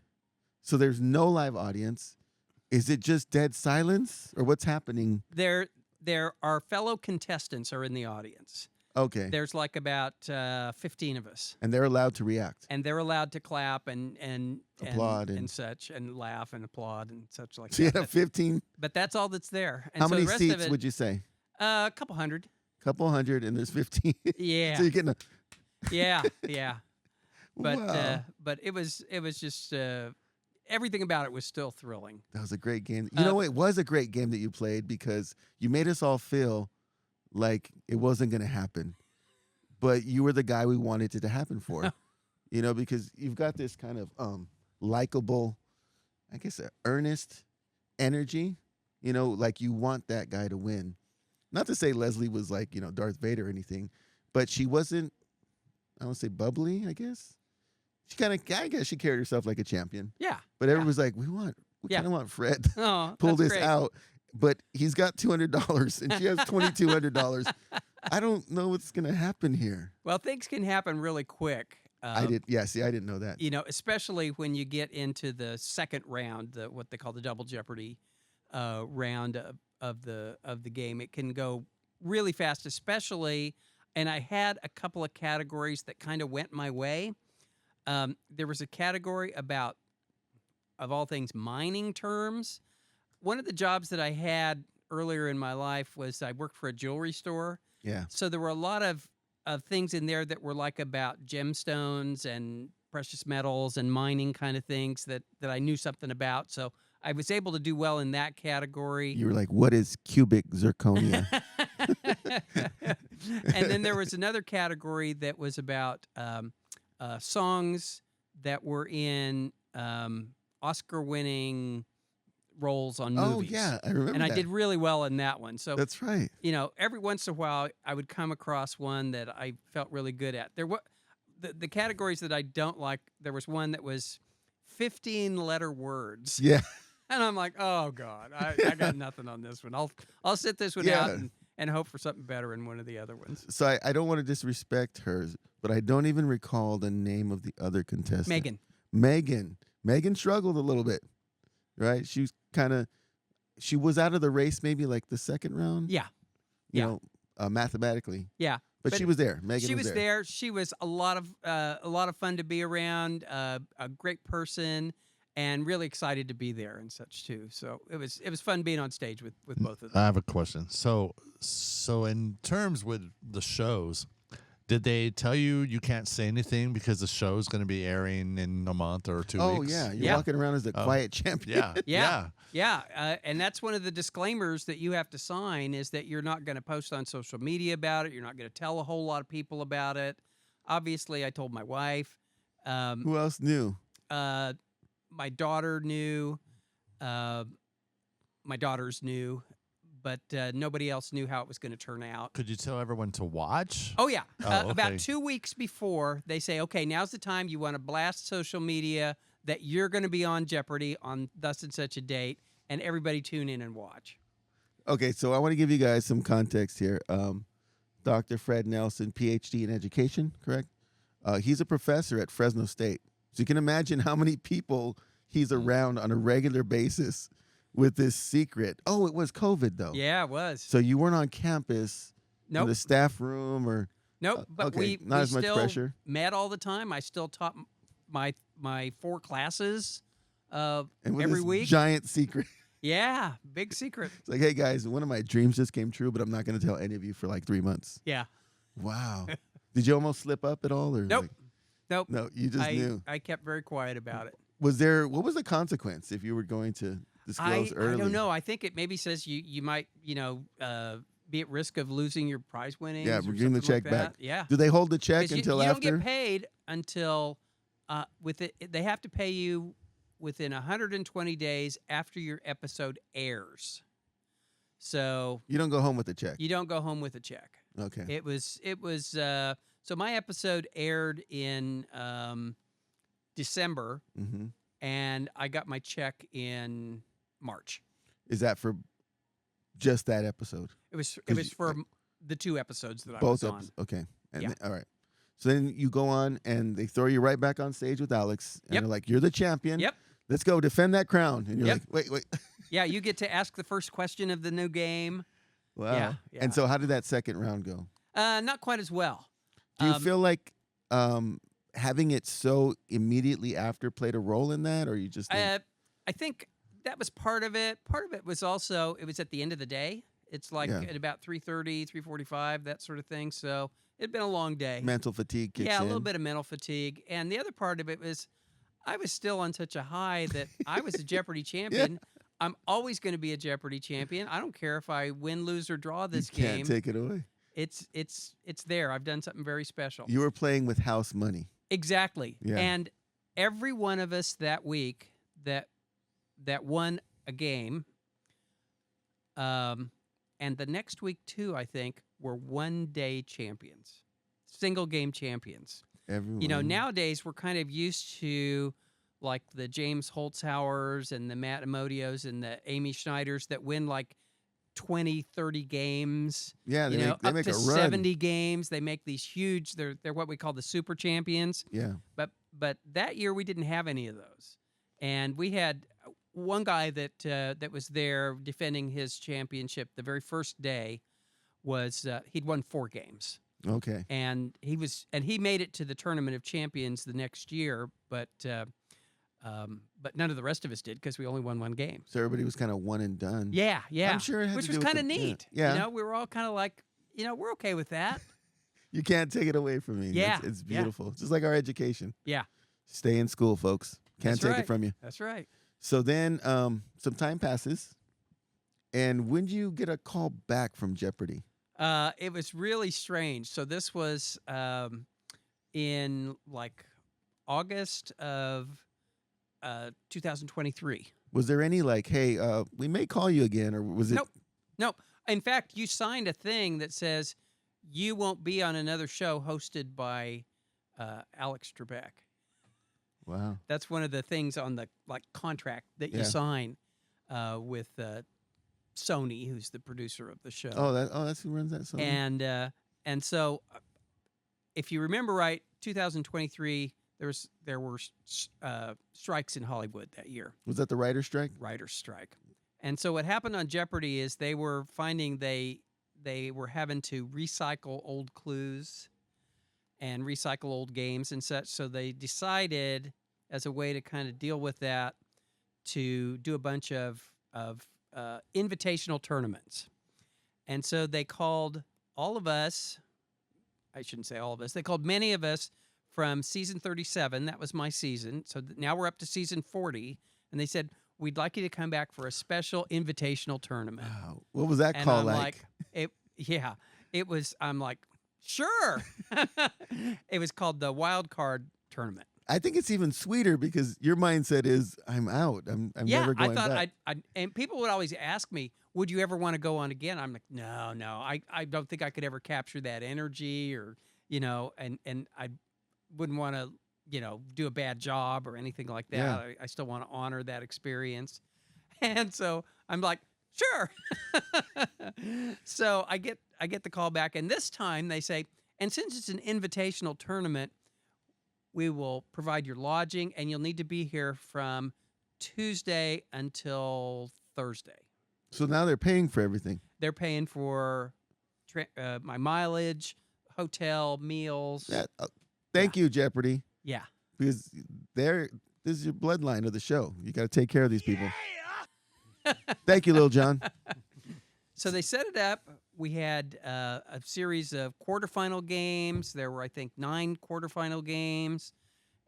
so there's no live audience. Is it just dead silence, or what's happening? There our fellow contestants are in the audience. Okay. There's like about 15 of us, And they're allowed to react. and they're allowed to clap and Applaud and and- such, and laugh and applaud and such like So you that. have 15. But that's all that's there. And How so many the rest seats of it, would you say? a couple hundred. Couple hundred, and there's 15. Yeah. So you're getting Yeah. But wow. but it was just everything about it was still thrilling. That was a great game. You know, it was a great game that you played because you made us all feel like it wasn't going to happen. But you were the guy we wanted it to happen for. You know, because you've got this kind of likable, I guess, a earnest energy. Like you want that guy to win. Not to say Leslie was like, Darth Vader or anything, but she wasn't, I don't say bubbly, I guess. I guess she carried herself like a champion. Yeah. But everyone's like, we Yeah. kind of want Fred to Oh, pull that's this great. out. But he's got $200 and she has $2,200. I don't know what's going to happen here. Well, things can happen really quick. I didn't know that. Especially when you get into the second round, what they call the double Jeopardy round of the game. It can go really fast, especially. And I had a couple of categories that kind of went my way. There was a category about, of all things, mining terms. One of the jobs that I had earlier in my life was I worked for a jewelry store. Yeah. So there were a lot of things in there that were like about gemstones and precious metals and mining kind of things that I knew something about. So I was able to do well in that category. You were like, what is cubic zirconia? And then there was another category that was about songs that were in Oscar-winning roles on movies. Oh, yeah. I remember And I that. did really well in that one. So That's right. every once in a while, I would come across one that I felt really good at. There were the categories that I don't like. There was one that was 15-letter words, Yeah. and I'm like, oh God, I got nothing on this one. I'll sit this one out and hope for something better in one of the other ones. So I don't want to disrespect hers, but I don't even recall the name of the other contestant. Megan struggled a little bit, right? She was out of the race maybe like the second round. Yeah. Mathematically. Yeah. But she was there. Megan She was there. She was a lot of fun to be around. A great person, and really excited to be there and such too. So it was fun being on stage with both of them. I have a question. So in terms with the shows, did they tell you can't say anything because the show's going to be airing in a month or 2 weeks? Oh, yeah. You're walking around as the quiet champion. Yeah. And that's one of the disclaimers that you have to sign is that you're not going to post on social media about it. You're not going to tell a whole lot of people about it. Obviously, I told my wife. Who else knew? My daughter knew. My daughters knew. But nobody else knew how it was going to turn out. Could you tell everyone to watch? Oh, yeah. Okay. About 2 weeks before, they say, okay, now's the time you want to blast social media that you're going to be on Jeopardy on thus and such a date, and everybody tune in and watch. Okay, so I want to give you guys some context here. Dr. Fred Nelson, PhD in education, correct? He's a professor at Fresno State. So you can imagine how many people he's around on a regular basis with this secret. Oh, it was COVID, though. Yeah, it was. So you weren't on campus in Nope. the staff room or... Nope, but okay, we not as much still pressure. met all the time. I still taught my 4 classes And with every this week. giant secret. Yeah, big secret. It's like, hey, guys, one of my dreams just came true, but I'm not going to tell any of you for like 3 months. Yeah. Wow. Did you almost slip up at all? Or Nope. Nope. No, you just knew. I kept very quiet about it. What was the consequence if you were going to disclose early? I don't know. I think it maybe says you might, be at risk of losing your prize winnings. Yeah, or we're getting the something check like back. that. Yeah. Do they hold the check 'Cause until you after? don't get paid until they have to pay you within 120 days after your episode airs. So You don't go home with the check. you don't go home with a check. Okay. It was so my episode aired in December, Mm-hmm. and I got my check in March. Is that for just that episode? It was 'Cause for the 2 episodes that I Both was on. episodes. Okay. And Yeah. all right. So then you go on and they throw you right back on stage with Alex. And Yep. they're like, you're the champion. Yep. Let's go defend that crown. And you're Yep. like, wait. Yeah, you get to ask the first question of the new game. Wow. Yeah. And so how did that second round go? Not quite as well. Do you feel like having it so immediately after played a role in that, or you just think, I think that was part of it. Part of it was also it was at the end of the day. It's like Yeah. at about 3:30, 3:45, that sort of thing. So it'd been a long day. mental fatigue kicks Yeah, a in? little bit of mental fatigue. And the other part of it was I was still on such a high that I was a Jeopardy champion. I'm always going to be a Jeopardy champion. I don't care if I win, lose, or draw this You can't game. take it away. It's there. I've done something very special. You were playing with house money. Exactly. Yeah. And every one of us that week that that won a game. And the next week, too, I think, were one-day champions, single-game champions. Everyone. You know, nowadays we're kind of used to like the James Holzhauers and the Matt Amodios and the Amy Schneiders that win like 20, 30 games. Yeah, you they know, make, they up make to a run. 70 games. They make these huge. They're what we call the super champions. Yeah. But that year we didn't have any of those, and we had one guy that that was there defending his championship the very first day. Was he'd won 4 games. Okay. And he made it to the Tournament of Champions the next year, but none of the rest of us did because we only won 1 game. So everybody was kind of one and done. Yeah, yeah. I'm sure it had which to was do with kind of the- neat. Yeah. You know, we were all kind of like, you know, we're okay with that. You can't take it away from me. Yeah, It's yeah. beautiful. Just like our education. Yeah, Stay in school, folks. Can't That's take right. it from you. that's right. So then some time passes. And when do you get a call back from Jeopardy? It was really strange. So this was in like August of 2023. Was there any like, hey, we may call you again, or was it? Nope. Nope. In fact, you signed a thing that says you won't be on another show hosted by Alex Trebek. Wow. That's one of the things on the like contract that you Yeah. sign with Sony, who's the producer of the show. That's who runs that song. And so, if you remember right, 2023 there were strikes in Hollywood that year, Was that the writer's strike? writer's strike. And so what happened on Jeopardy is they were finding they were having to recycle old clues and recycle old games and such. So they decided, as a way to kind of deal with that, to do a bunch of invitational tournaments. And so they called all of us, I shouldn't say all of us, they called many of us from season 37. That was my season. So now we're up to season 40. And they said, we'd like you to come back for a special invitational tournament. Wow. What was that And call I'm like? it was, I'm like, sure. It was called the Wild Card Tournament. I think it's even sweeter because your mindset is, I'm out. I'm never going I thought back. and people would always ask me, would you ever want to go on again? I'm like, no, I don't think I could ever capture that energy or, you know, and I wouldn't want to, you know, do a bad job or anything like that. Yeah. I still want to honor that experience. And so I'm like, sure. So I get the call back, and this time they say, and since it's an invitational tournament, we will provide your lodging, and you'll need to be here from Tuesday until Thursday. So now they're paying for everything. They're paying for my mileage, hotel, meals. Yeah. Thank you, Jeopardy, Yeah. because this is your bloodline of the show. You got to take care of these people. Thank you, Lil John. So they set it up. We had a series of quarterfinal games. There were, I think, 9 quarterfinal games.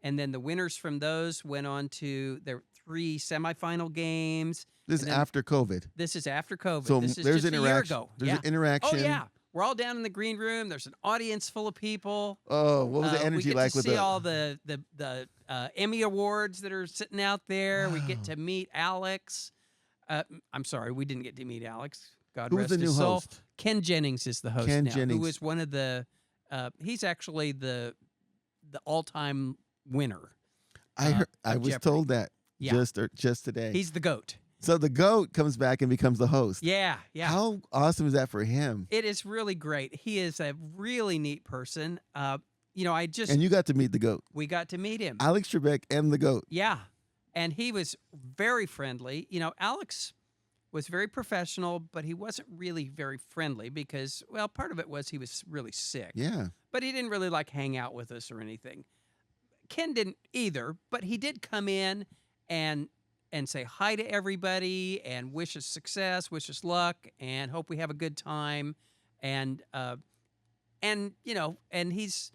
And then the winners from those went on to there were 3 semifinal games. This is And then- after COVID. This is after COVID. So this is there's just a year interaction. ago. There's Yeah. an interaction. Oh, yeah. We're all down in the green room. There's an audience full of people. Oh, what was the energy we get like to with see the? all the Emmy awards that are sitting out there. We get Wow. to meet Alex. I'm sorry, we didn't get to meet Alex. God Who's rest the his new soul. host? Ken Jennings is the host Ken now. Who Jennings. was one of the? He's actually the all-time winner. I of was Jeopardy. told that Yeah. just today. He's the GOAT. So the GOAT comes back and becomes the host. Yeah, yeah. How awesome is that for him? It is really great. He is a really neat person. You know, And you got to meet the GOAT, we got to meet him. Alex Trebek, and the GOAT. Yeah. And he was very friendly. You know, Alex was very professional, but he wasn't really very friendly because, well, part of it was he was really sick. Yeah. But he didn't really like hang out with us or anything. Ken didn't either, but he did come in and say hi to everybody and wish us success, wish us luck, and hope we have a good time. And you know, and he's,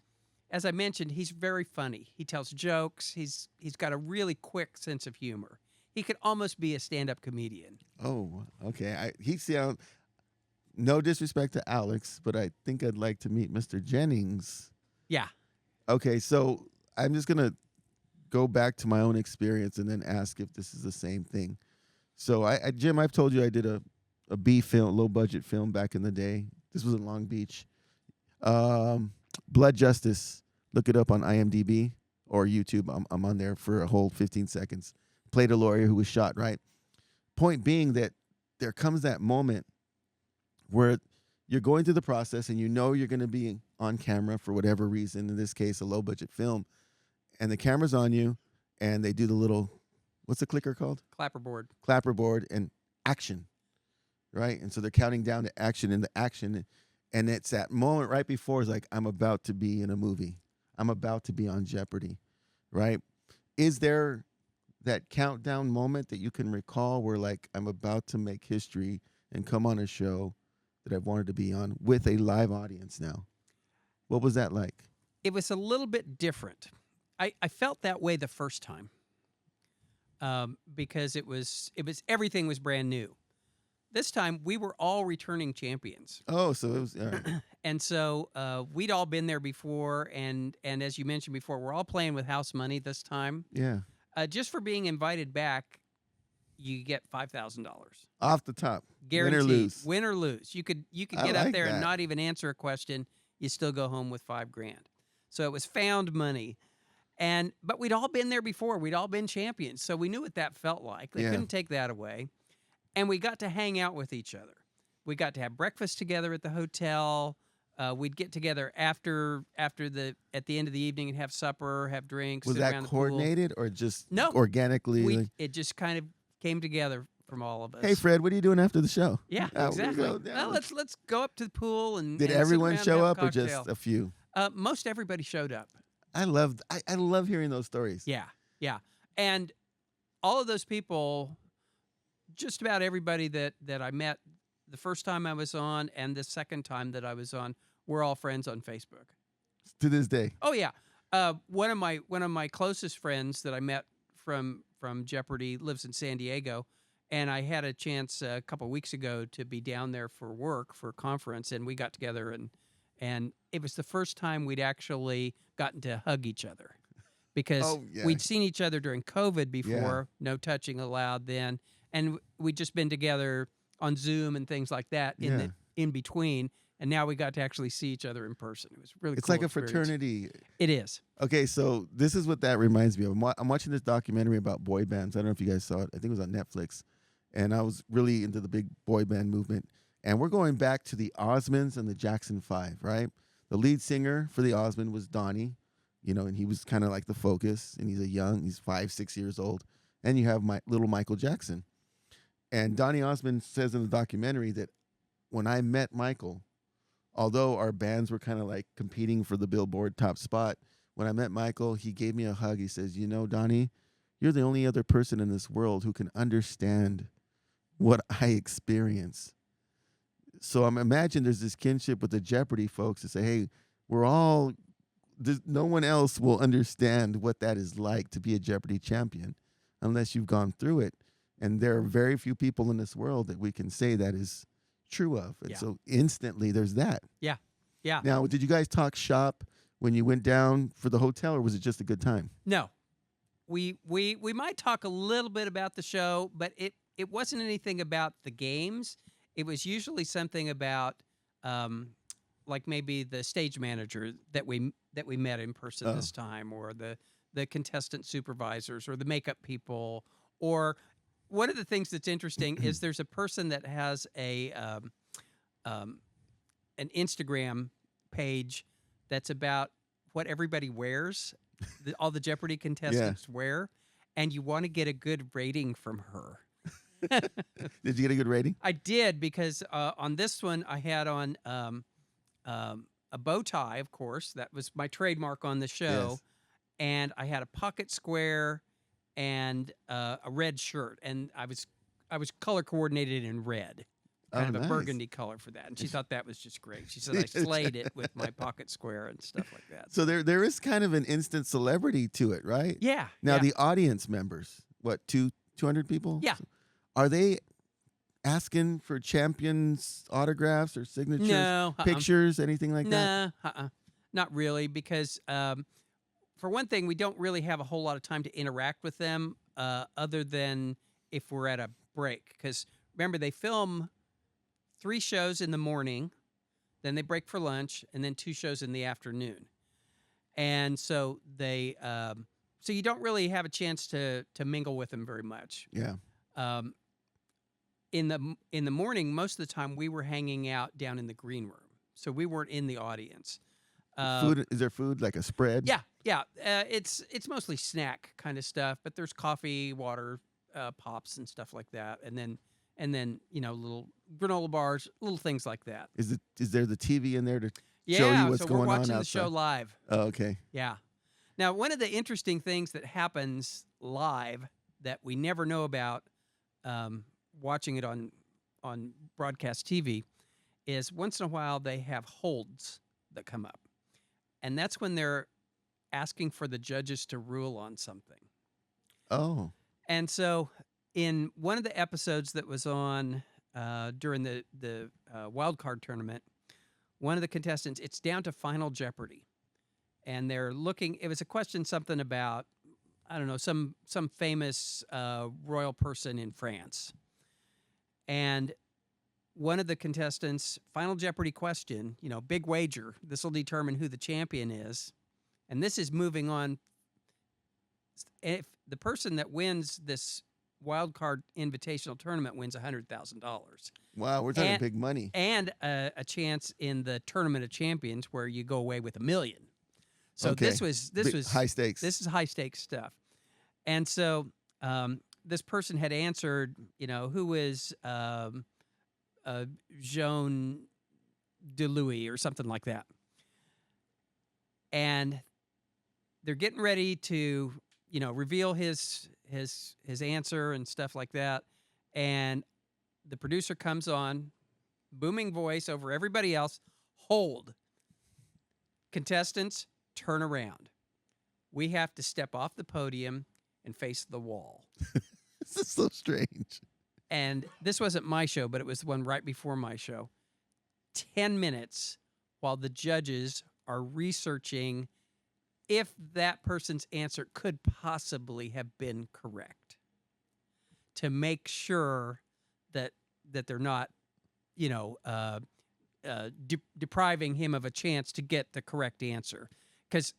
as I mentioned, he's very funny. He tells jokes. He's got a really quick sense of humor. He could almost be a stand-up comedian. Oh, okay. He sound. No disrespect to Alex, but I think I'd like to meet Mr. Jennings. Yeah. Okay, so I'm just gonna go back to my own experience and then ask if this is the same thing. So Jim, I've told you I did a B film, low budget film back in the day. This was in Long Beach. Blood Justice. Look it up on IMDb or YouTube. I'm on there for a whole 15 seconds. Played a lawyer who was shot, right? Point being that there comes that moment where you're going through the process and you know you're going to be on camera for whatever reason, in this case, a low budget film, and the camera's on you and they do the little, what's the clicker called? Clapperboard. Clapperboard and action, right? And so they're counting down to action and the action. And it's that moment right before, it's like, I'm about to be in a movie. I'm about to be on Jeopardy, right? Is there that countdown moment that you can recall where, like, I'm about to make history and come on a show that I've wanted to be on with a live audience now? What was that like? It was a little bit different. I felt that way the first time because it was everything was brand new. This time, we were all returning champions. Oh, so it was, all right. And so we'd all been there before, and as you mentioned before, we're all playing with house money this time. Yeah. Just for being invited back, you get $5,000. Off the top. Guaranteed. Win or lose. Win or lose. You could I get up like there that. and not even answer a question. You still go home with $5,000. So it was found money. But we'd all been there before. We'd all been champions. So we knew what that felt like. They Yeah. couldn't take that away. And we got to hang out with each other. We got to have breakfast together at the hotel. We'd get together at the end of the evening and have supper, have drinks. Was sit that around the pool. coordinated or just No. organically? like, It just kind of came together from all of us. hey, Fred, what are you doing after the show? Yeah, we exactly. go down. Well, let's go up to the pool and Did and sit everyone around and show have a up or just cocktail. a few? Most everybody showed up. I love hearing those stories. Yeah, and all of those people, just about everybody that I met the first time I was on and the second time that I was on, we're all friends on Facebook. To this day. Oh yeah, one of my closest friends that I met from Jeopardy lives in San Diego, and I had a chance a couple weeks ago to be down there for work for a conference, and we got together and it was the first time we'd actually gotten to hug each other because Oh, yeah. we'd seen each other during COVID before, no touching allowed then, and we'd just been together on Zoom and things like that in between. And now we got to actually see each other in person. It was really It's cool like a experience. fraternity. It is. Okay, so this is what that reminds me of. I'm watching this documentary about boy bands. I don't know if you guys saw it. I think it was on Netflix. And I was really into the big boy band movement. And we're going back to the Osmonds and the Jackson 5, right? The lead singer for the Osmond was Donnie, and he was kind of like the focus. And he's 5, 6 years old. And you have little Michael Jackson. And Donnie Osmond says in the documentary that when I met Michael, although our bands were kind of like competing for the Billboard top spot, when I met Michael, he gave me a hug. He says, Donnie, you're the only other person in this world who can understand what I experience. So I'm imagine there's this kinship with the Jeopardy folks to say, hey, no one else will understand what that is like to be a Jeopardy champion unless you've gone through it. And there are very few people in this world that we can say that is true of. And so instantly there's that. Yeah. Now, did you guys talk shop when you went down for the hotel, or was it just a good time? No, we might talk a little bit about the show, but it wasn't anything about the games. It was usually something about, like maybe the stage manager that we met in person this time, or the contestant supervisors, or the makeup people, or one of the things that's interesting is there's a person that has an Instagram page that's about what everybody wears, all the Jeopardy contestants wear, and you want to get a good rating from her. Did you get a good rating? I did, because on this one I had on a bow tie, of course. That was my trademark on the show. Yes. And I had a pocket square and a red shirt, and I was color coordinated in red, kind of nice. a burgundy color for that. And she thought that was just great. She said I slayed it with my pocket square and stuff like that. So there is kind of an instant celebrity to it, right? Yeah. Now, yeah. the audience members, 200 people? Yeah. Are they asking for champions autographs or signatures, No, pictures, anything like that? No, not really, because for one thing, we don't really have a whole lot of time to interact with them, other than if we're at a break because remember they film 3 shows in the morning, then they break for lunch, and then 2 shows in the afternoon. And so they, so you don't really have a chance to mingle with them very much. Yeah. In the morning, most of the time we were hanging out down in the green room, so we weren't in the audience. Food? Is there food like a spread? Yeah. It's mostly snack kind of stuff, but there's coffee, water, pops, and stuff like that, and then little granola bars, little things like that. Is there the TV in there to show you what's so going on we're watching outside? the show live. Oh, okay. Yeah. Now, one of the interesting things that happens live that we never know about watching it on broadcast TV is once in a while they have holds that come up. And that's when they're asking for the judges to rule on something. Oh. And so in one of the episodes that was on during the wild card tournament, one of the contestants, it's down to Final Jeopardy. And they're looking, it was a question something about, I don't know, some famous royal person in France. And one of the contestants, Final Jeopardy question, big wager, this will determine who the champion is. And this is moving on. If the person that wins this wild card invitational tournament wins $100,000. Wow, we're talking big money. And a chance in the Tournament of Champions where you go away with $1 million. So Okay. this was high stakes. This is high stakes stuff. And so this person had answered, who is Jean de Louis or something like that. And they're getting ready to, reveal his answer and stuff like that. And the producer comes on, booming voice over everybody else, hold. Contestants, turn around. We have to step off the podium and face the wall. This is so strange. And this wasn't my show, but it was the one right before my show. 10 minutes while the judges are researching if that person's answer could possibly have been correct to make sure that they're not, depriving him of a chance to get the correct answer. Because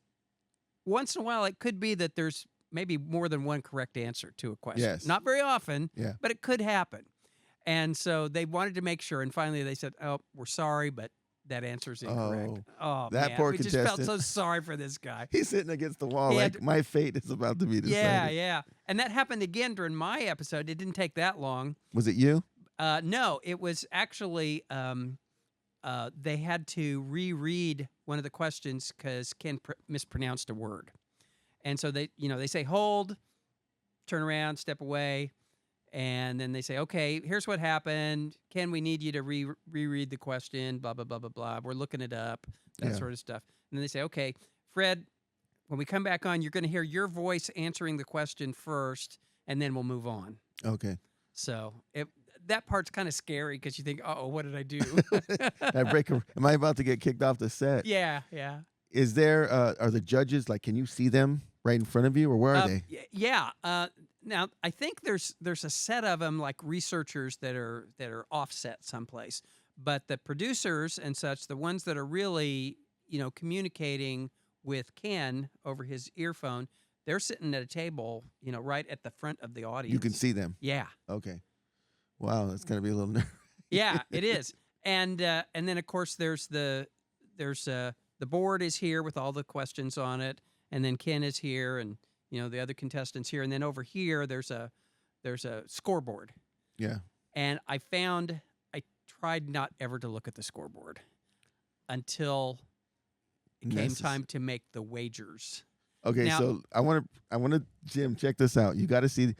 once in a while, it could be that there's maybe more than one correct answer to a question. Yes. Not very often, Yeah. but it could happen. And so they wanted to make sure. And finally they said, oh, we're sorry, but that answer's incorrect. Oh, that man. poor We just felt contestant. so sorry for this guy. He's sitting against the wall He like, had- my fate is about to be decided. Yeah. And that happened again during my episode. It didn't take that long. Was it you? No, it was actually they had to reread one of the questions because Ken mispronounced a word. And so they say, hold, turn around, step away. And then they say, okay, here's what happened. Ken, we need you to reread the question, blah, blah, blah, blah, blah. We're looking it up, that Yeah. sort of stuff. And then they say, okay, Fred, when we come back on, you're going to hear your voice answering the question first, and then we'll move on. Okay. So that part's kind of scary because you think, uh-oh, what did I do? Am I about to get kicked off the set? Yeah. Is there, are the judges, like, can you see them right in front of you, or where are they? Yeah. Now I think there's a set of them like researchers that are offset someplace, but the producers and such, the ones that are really communicating with Ken over his earphone, they're sitting at a table right at the front of the audience. You can see them. Yeah. Okay. Wow, that's gonna be a little nervous. Yeah, it is. And then of course there's the board is here with all the questions on it, and then Ken is here, and the other contestants here, and then over here there's a scoreboard. Yeah. And I tried not ever to look at the scoreboard until it came time to make the wagers. Okay, Now- so I want to, Jim, check this out. You got to see.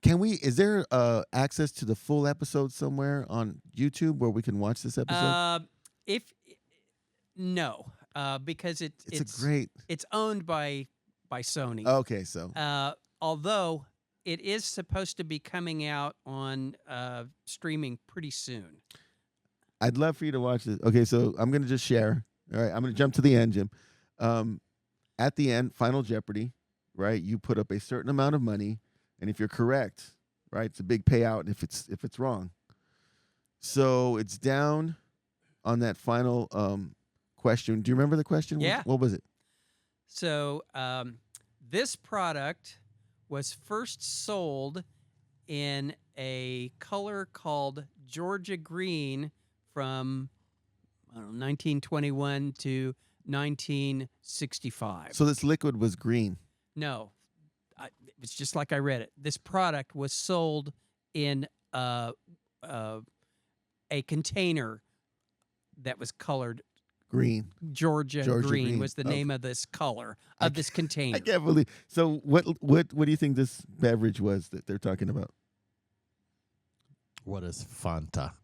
Is there access to the full episode somewhere on YouTube where we can watch this episode? Because it's owned by Sony. Okay, so Although it is supposed to be coming out on streaming pretty soon. I'd love for you to watch this. Okay, so I'm going to just share. All right, I'm going to jump to the end, Jim. At the end, Final Jeopardy, right? You put up a certain amount of money, and if you're correct, right? It's a big payout if it's wrong. So it's down on that final question. Do you remember the question? Yeah. What was it? So this product was first sold in a color called Georgia green from 1921 to 1965. So this liquid was green. No, it's just like I read it. This product was sold in a container that was colored Green. Georgia Georgia green. was the name of this color of this container. I can't believe. So what do you think this beverage was that they're talking about? What is Fanta?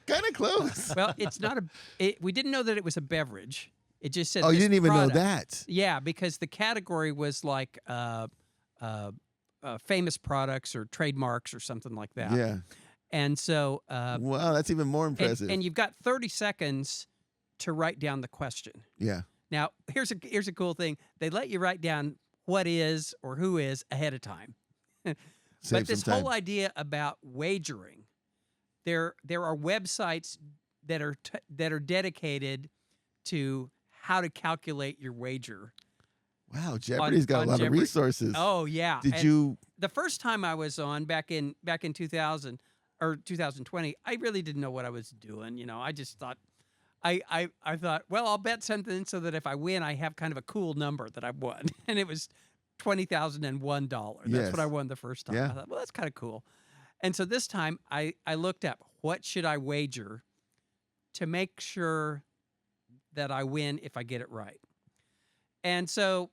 Kind of close. Well, it's not we didn't know that it was a beverage. It just said. Oh, you this didn't even product. know that. Yeah, because the category was like famous products or trademarks or something like that. Yeah. And so. Wow, that's even more impressive. And you've got 30 seconds to write down the question. Yeah. Now, here's a cool thing. They let you write down what is or who is ahead of time. But this whole idea about wagering, there are websites that are dedicated to how to calculate your wager. Wow, Jeopardy's got a lot of resources. Oh yeah. Did you? The first time I was on back in 2000 or 2020, I really didn't know what I was doing. You know, I just thought. I thought, well, I'll bet something so that if I win, I have kind of a cool number that I won. And it was $20,001. That's Yes. what I won the first time. Yeah. I thought, well, that's kind of cool. And so this time I looked up what should I wager to make sure that I win if I get it right. And so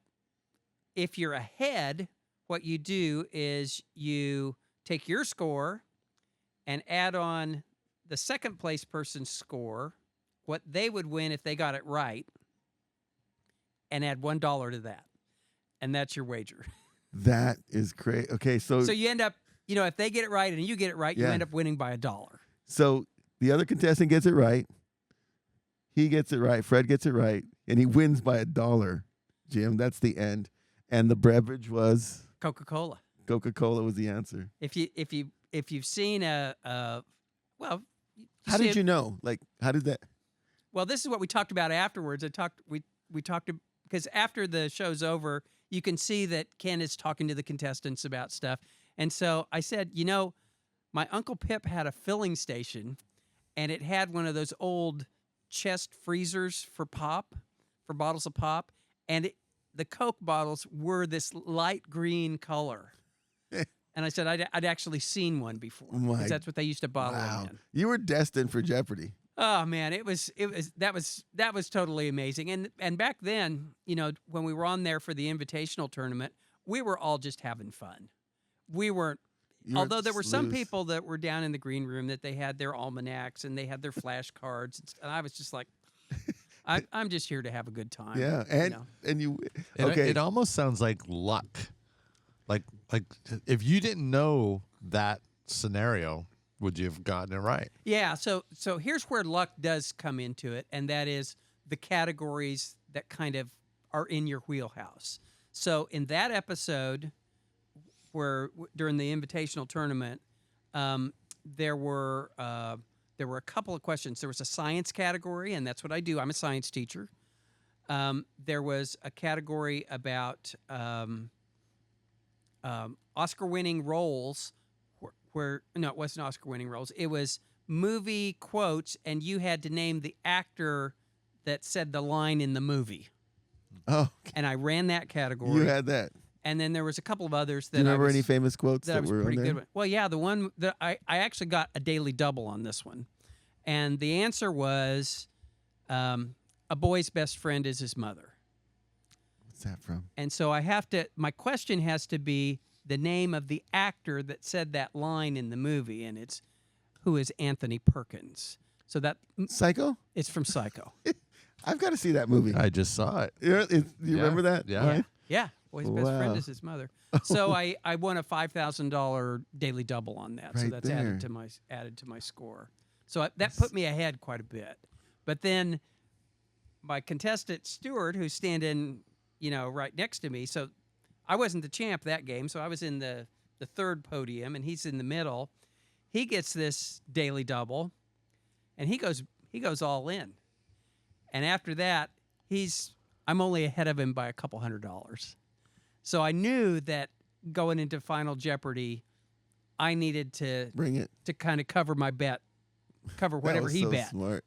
if you're ahead, what you do is you take your score and add on the second place person's score, what they would win if they got it right, and add $1 to that. And that's your wager. That is great. Okay, so you end up, if they get it right and you get it right, you Yeah. end up winning by $1. So the other contestant gets it right. He gets it right. Fred gets it right, and he wins by $1. Jim, that's the end. And the beverage was Coca-Cola. Coca-Cola was the answer. If you've seen well, How did you know? Like, how did that? Well, this is what we talked about afterwards. We talked because after the show's over, you can see that Ken is talking to the contestants about stuff. And so I said, my Uncle Pip had a filling station, and it had one of those old chest freezers for bottles of pop, and the Coke bottles were this light green color. And I said I'd actually seen one before, because that's what they used to bottle them in. You were destined for Jeopardy. Oh man, that was totally amazing. And back then, when we were on there for the invitational tournament, we were all just having fun. We weren't. Although there were some people that were down in the green room that they had their almanacs and they had their flashcards, and I was just like, I'm just here to have a good time. Yeah, and you. It almost sounds like luck. Like if you didn't know that scenario, would you have gotten it right? Yeah, so here's where luck does come into it, and that is the categories that kind of are in your wheelhouse. So in that episode, where during the invitational tournament, there were a couple of questions. There was a science category, and that's what I do. I'm a science teacher. There was a category about Oscar-winning roles. No, it wasn't Oscar-winning roles. It was movie quotes, and you had to name the actor that said the line in the movie. Oh, okay. And I ran that category. You had that. And then there was a couple of others that Do you remember any famous quotes that was were pretty on there? good. Well, yeah, the one that I actually got a daily double on this one, and the answer was, a boy's best friend is his mother. What's that from? And so my question has to be the name of the actor that said that line in the movie, and it's who is Anthony Perkins. So that Psycho? it's from Psycho. I've got to see that movie. I just saw it. You remember that? Yeah. Right? Yeah, boy's best Wow. friend is his mother. So I won a $5,000 daily double on that. So Right that's there. added to my score. So that put me ahead quite a bit. But then my contestant Stuart, who's standing, right next to me. So I wasn't the champ that game. So I was in the the third podium, and he's in the middle. He gets this daily double, and he goes all in. And after that, I'm only ahead of him by a couple $100. So I knew that going into Final Jeopardy, I needed to Bring it. to kind of cover my bet, cover That whatever was he so bet. smart.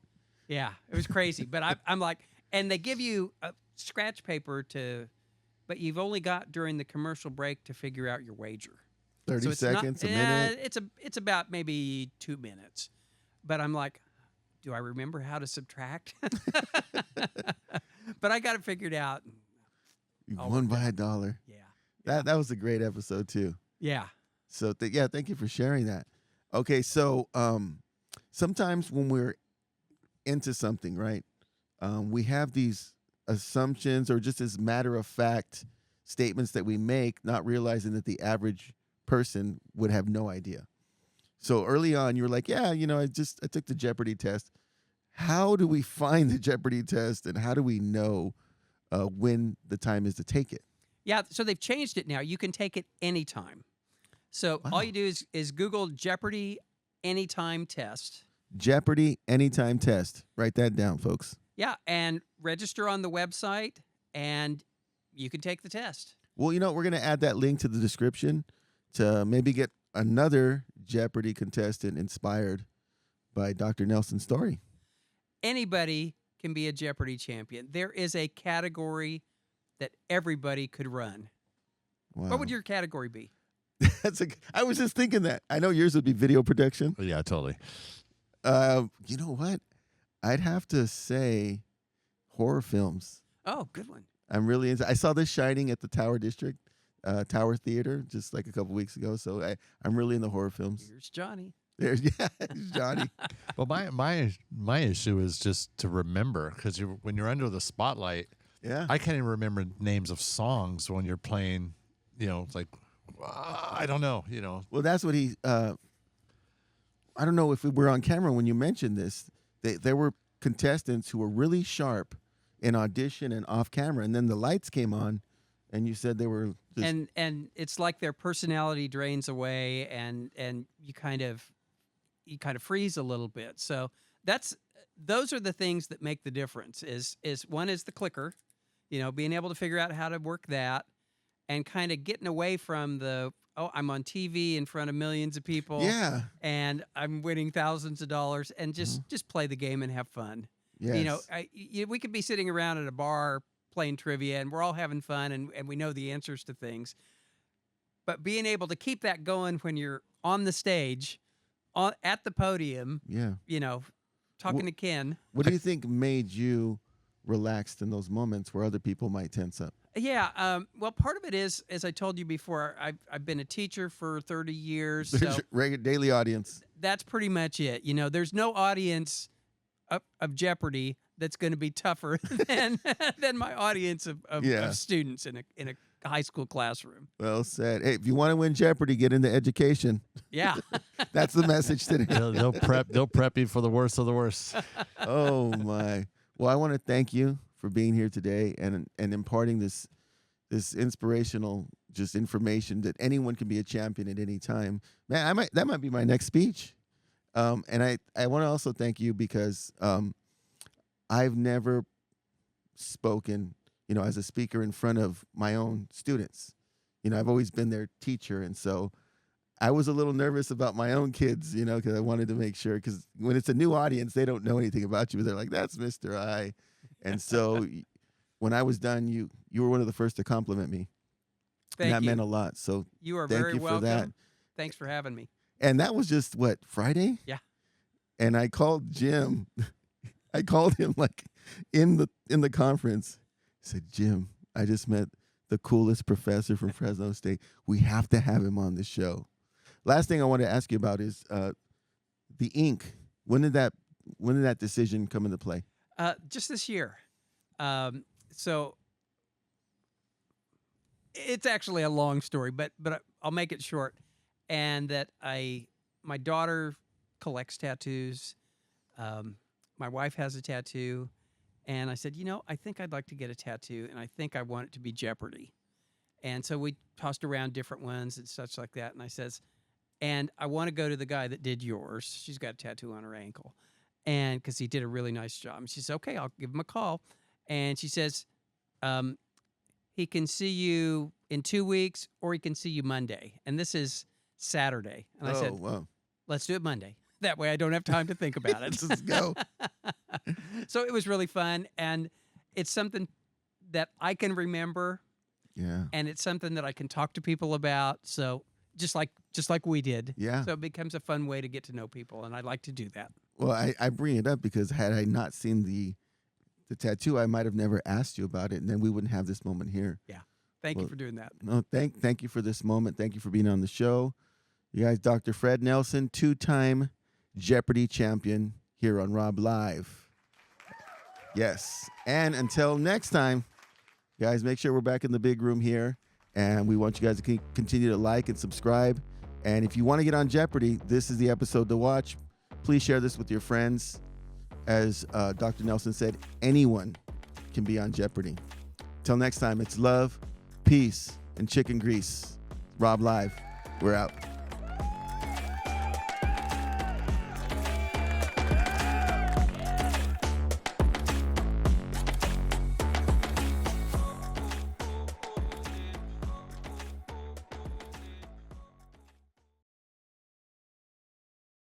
Yeah, it was crazy. But I'm like, and they give you a scratch paper but you've only got during the commercial break to figure out your wager. 30 So it's seconds, not, a minute. It's about maybe 2 minutes. But I'm like, do I remember how to subtract? But I got it figured out. You Oh, won by $1. Yeah. That was a great episode too. Yeah. So thank you for sharing that. Okay, so sometimes when we're into something, right, we have these assumptions or just as matter of fact statements that we make, not realizing that the average person would have no idea. So early on, you were like, yeah, I took the Jeopardy test. How do we find the Jeopardy test, and how do we know when the time is to take it? Yeah, so they've changed it now. You can take it anytime. So all Wow. you do is Google Jeopardy anytime test. Jeopardy anytime test. Write that down, folks. Yeah, and register on the website, and you can take the test. Well, we're going to add that link to the description to maybe get another Jeopardy contestant inspired by Dr. Nelson's story. Anybody can be a Jeopardy champion. There is a category that everybody could run. Wow. What would your category be? I was just thinking that. I know yours would be video production. Yeah, totally. You know what? I'd have to say horror films. Oh, good one. I'm really into. I saw this Shining at the Tower District, Tower Theater, just like a couple weeks ago. So I'm really into horror films. Here's Johnny. There's Johnny. Well, my issue is just to remember, because when you're under the spotlight, Yeah. I can't even remember names of songs when you're playing. It's like I don't know. Well, that's what he. I don't know if we were on camera when you mentioned this. There were contestants who were really sharp in audition and off camera, and then the lights came on, and you said they were. Just, And it's like their personality drains away, and you kind of freeze a little bit. So those are the things that make the difference. Is one is the clicker, being able to figure out how to work that, and kind of getting away from I'm on TV in front of millions of people, yeah. and I'm winning thousands of dollars, and just play the game and have fun. Yes. We could be sitting around at a bar playing trivia, and we're all having fun, and we know the answers to things. But being able to keep that going when you're on the stage, at the podium, Yeah. talking to Ken. What do you think made you relaxed in those moments where other people might tense up? Yeah, well, part of it is, as I told you before, I've been a teacher for 30 years, There's so regular daily audience. that's pretty much it. There's no audience of Jeopardy that's going to be tougher than my audience of students in a high school classroom. Well said. Hey, if you want to win Jeopardy, get into education. Yeah. That's the message today. They'll prep you for the worst of the worst. Oh my. Well, I want to thank you for being here today and imparting this inspirational just information that anyone can be a champion at any time. Man, that might be my next speech. And I want to also thank you because I've never spoken, as a speaker in front of my own students. I've always been their teacher, and so I was a little nervous about my own kids, because I wanted to make sure, because when it's a new audience, they don't know anything about you, but they're like, that's Mr. I. And so when I was done, you were one of the first to compliment me. Thank that you. meant a lot. So You are thank very you for welcome. that. Thanks for having me. And that was just Friday? Yeah. And I called Jim. I called him like in the conference. I said, Jim, I just met the coolest professor from Fresno State. We have to have him on the show. Last thing I want to ask you about is the ink. When did that decision come into play? Just this year. So it's actually a long story, but I'll make it short. And that my daughter collects tattoos. My wife has a tattoo. And I said, I think I'd like to get a tattoo, and I think I want it to be Jeopardy. And so we tossed around different ones and such like that. And I says, and I want to go to the guy that did yours. She's got a tattoo on her ankle. And because he did a really nice job. And she says, okay, I'll give him a call. And she says, he can see you in 2 weeks or he can see you Monday. And this is Saturday. And I said, wow. let's do it Monday. That way I don't have time to think about it. Let's go. So it was really fun. And it's something that I can remember. Yeah. And it's something that I can talk to people about. So just like we did. Yeah. So it becomes a fun way to get to know people. And I like to do that. Well, I bring it up because had I not seen the tattoo, I might have never asked you about it, and then we wouldn't have this moment here. Yeah. Thank you for doing that. No, thank you for this moment. Thank you for being on the show. You guys, Dr. Fred Nelson, 2-time Jeopardy champion here on RobLive. Yes. And until next time, guys, make sure we're back in the big room here, and we want you guys to continue to like and subscribe. And if you want to get on Jeopardy, this is the episode to watch. Please share this with your friends. As Dr. Nelson said, anyone can be on Jeopardy. Till next time, it's love, peace, and chicken grease. RobLive, we're out.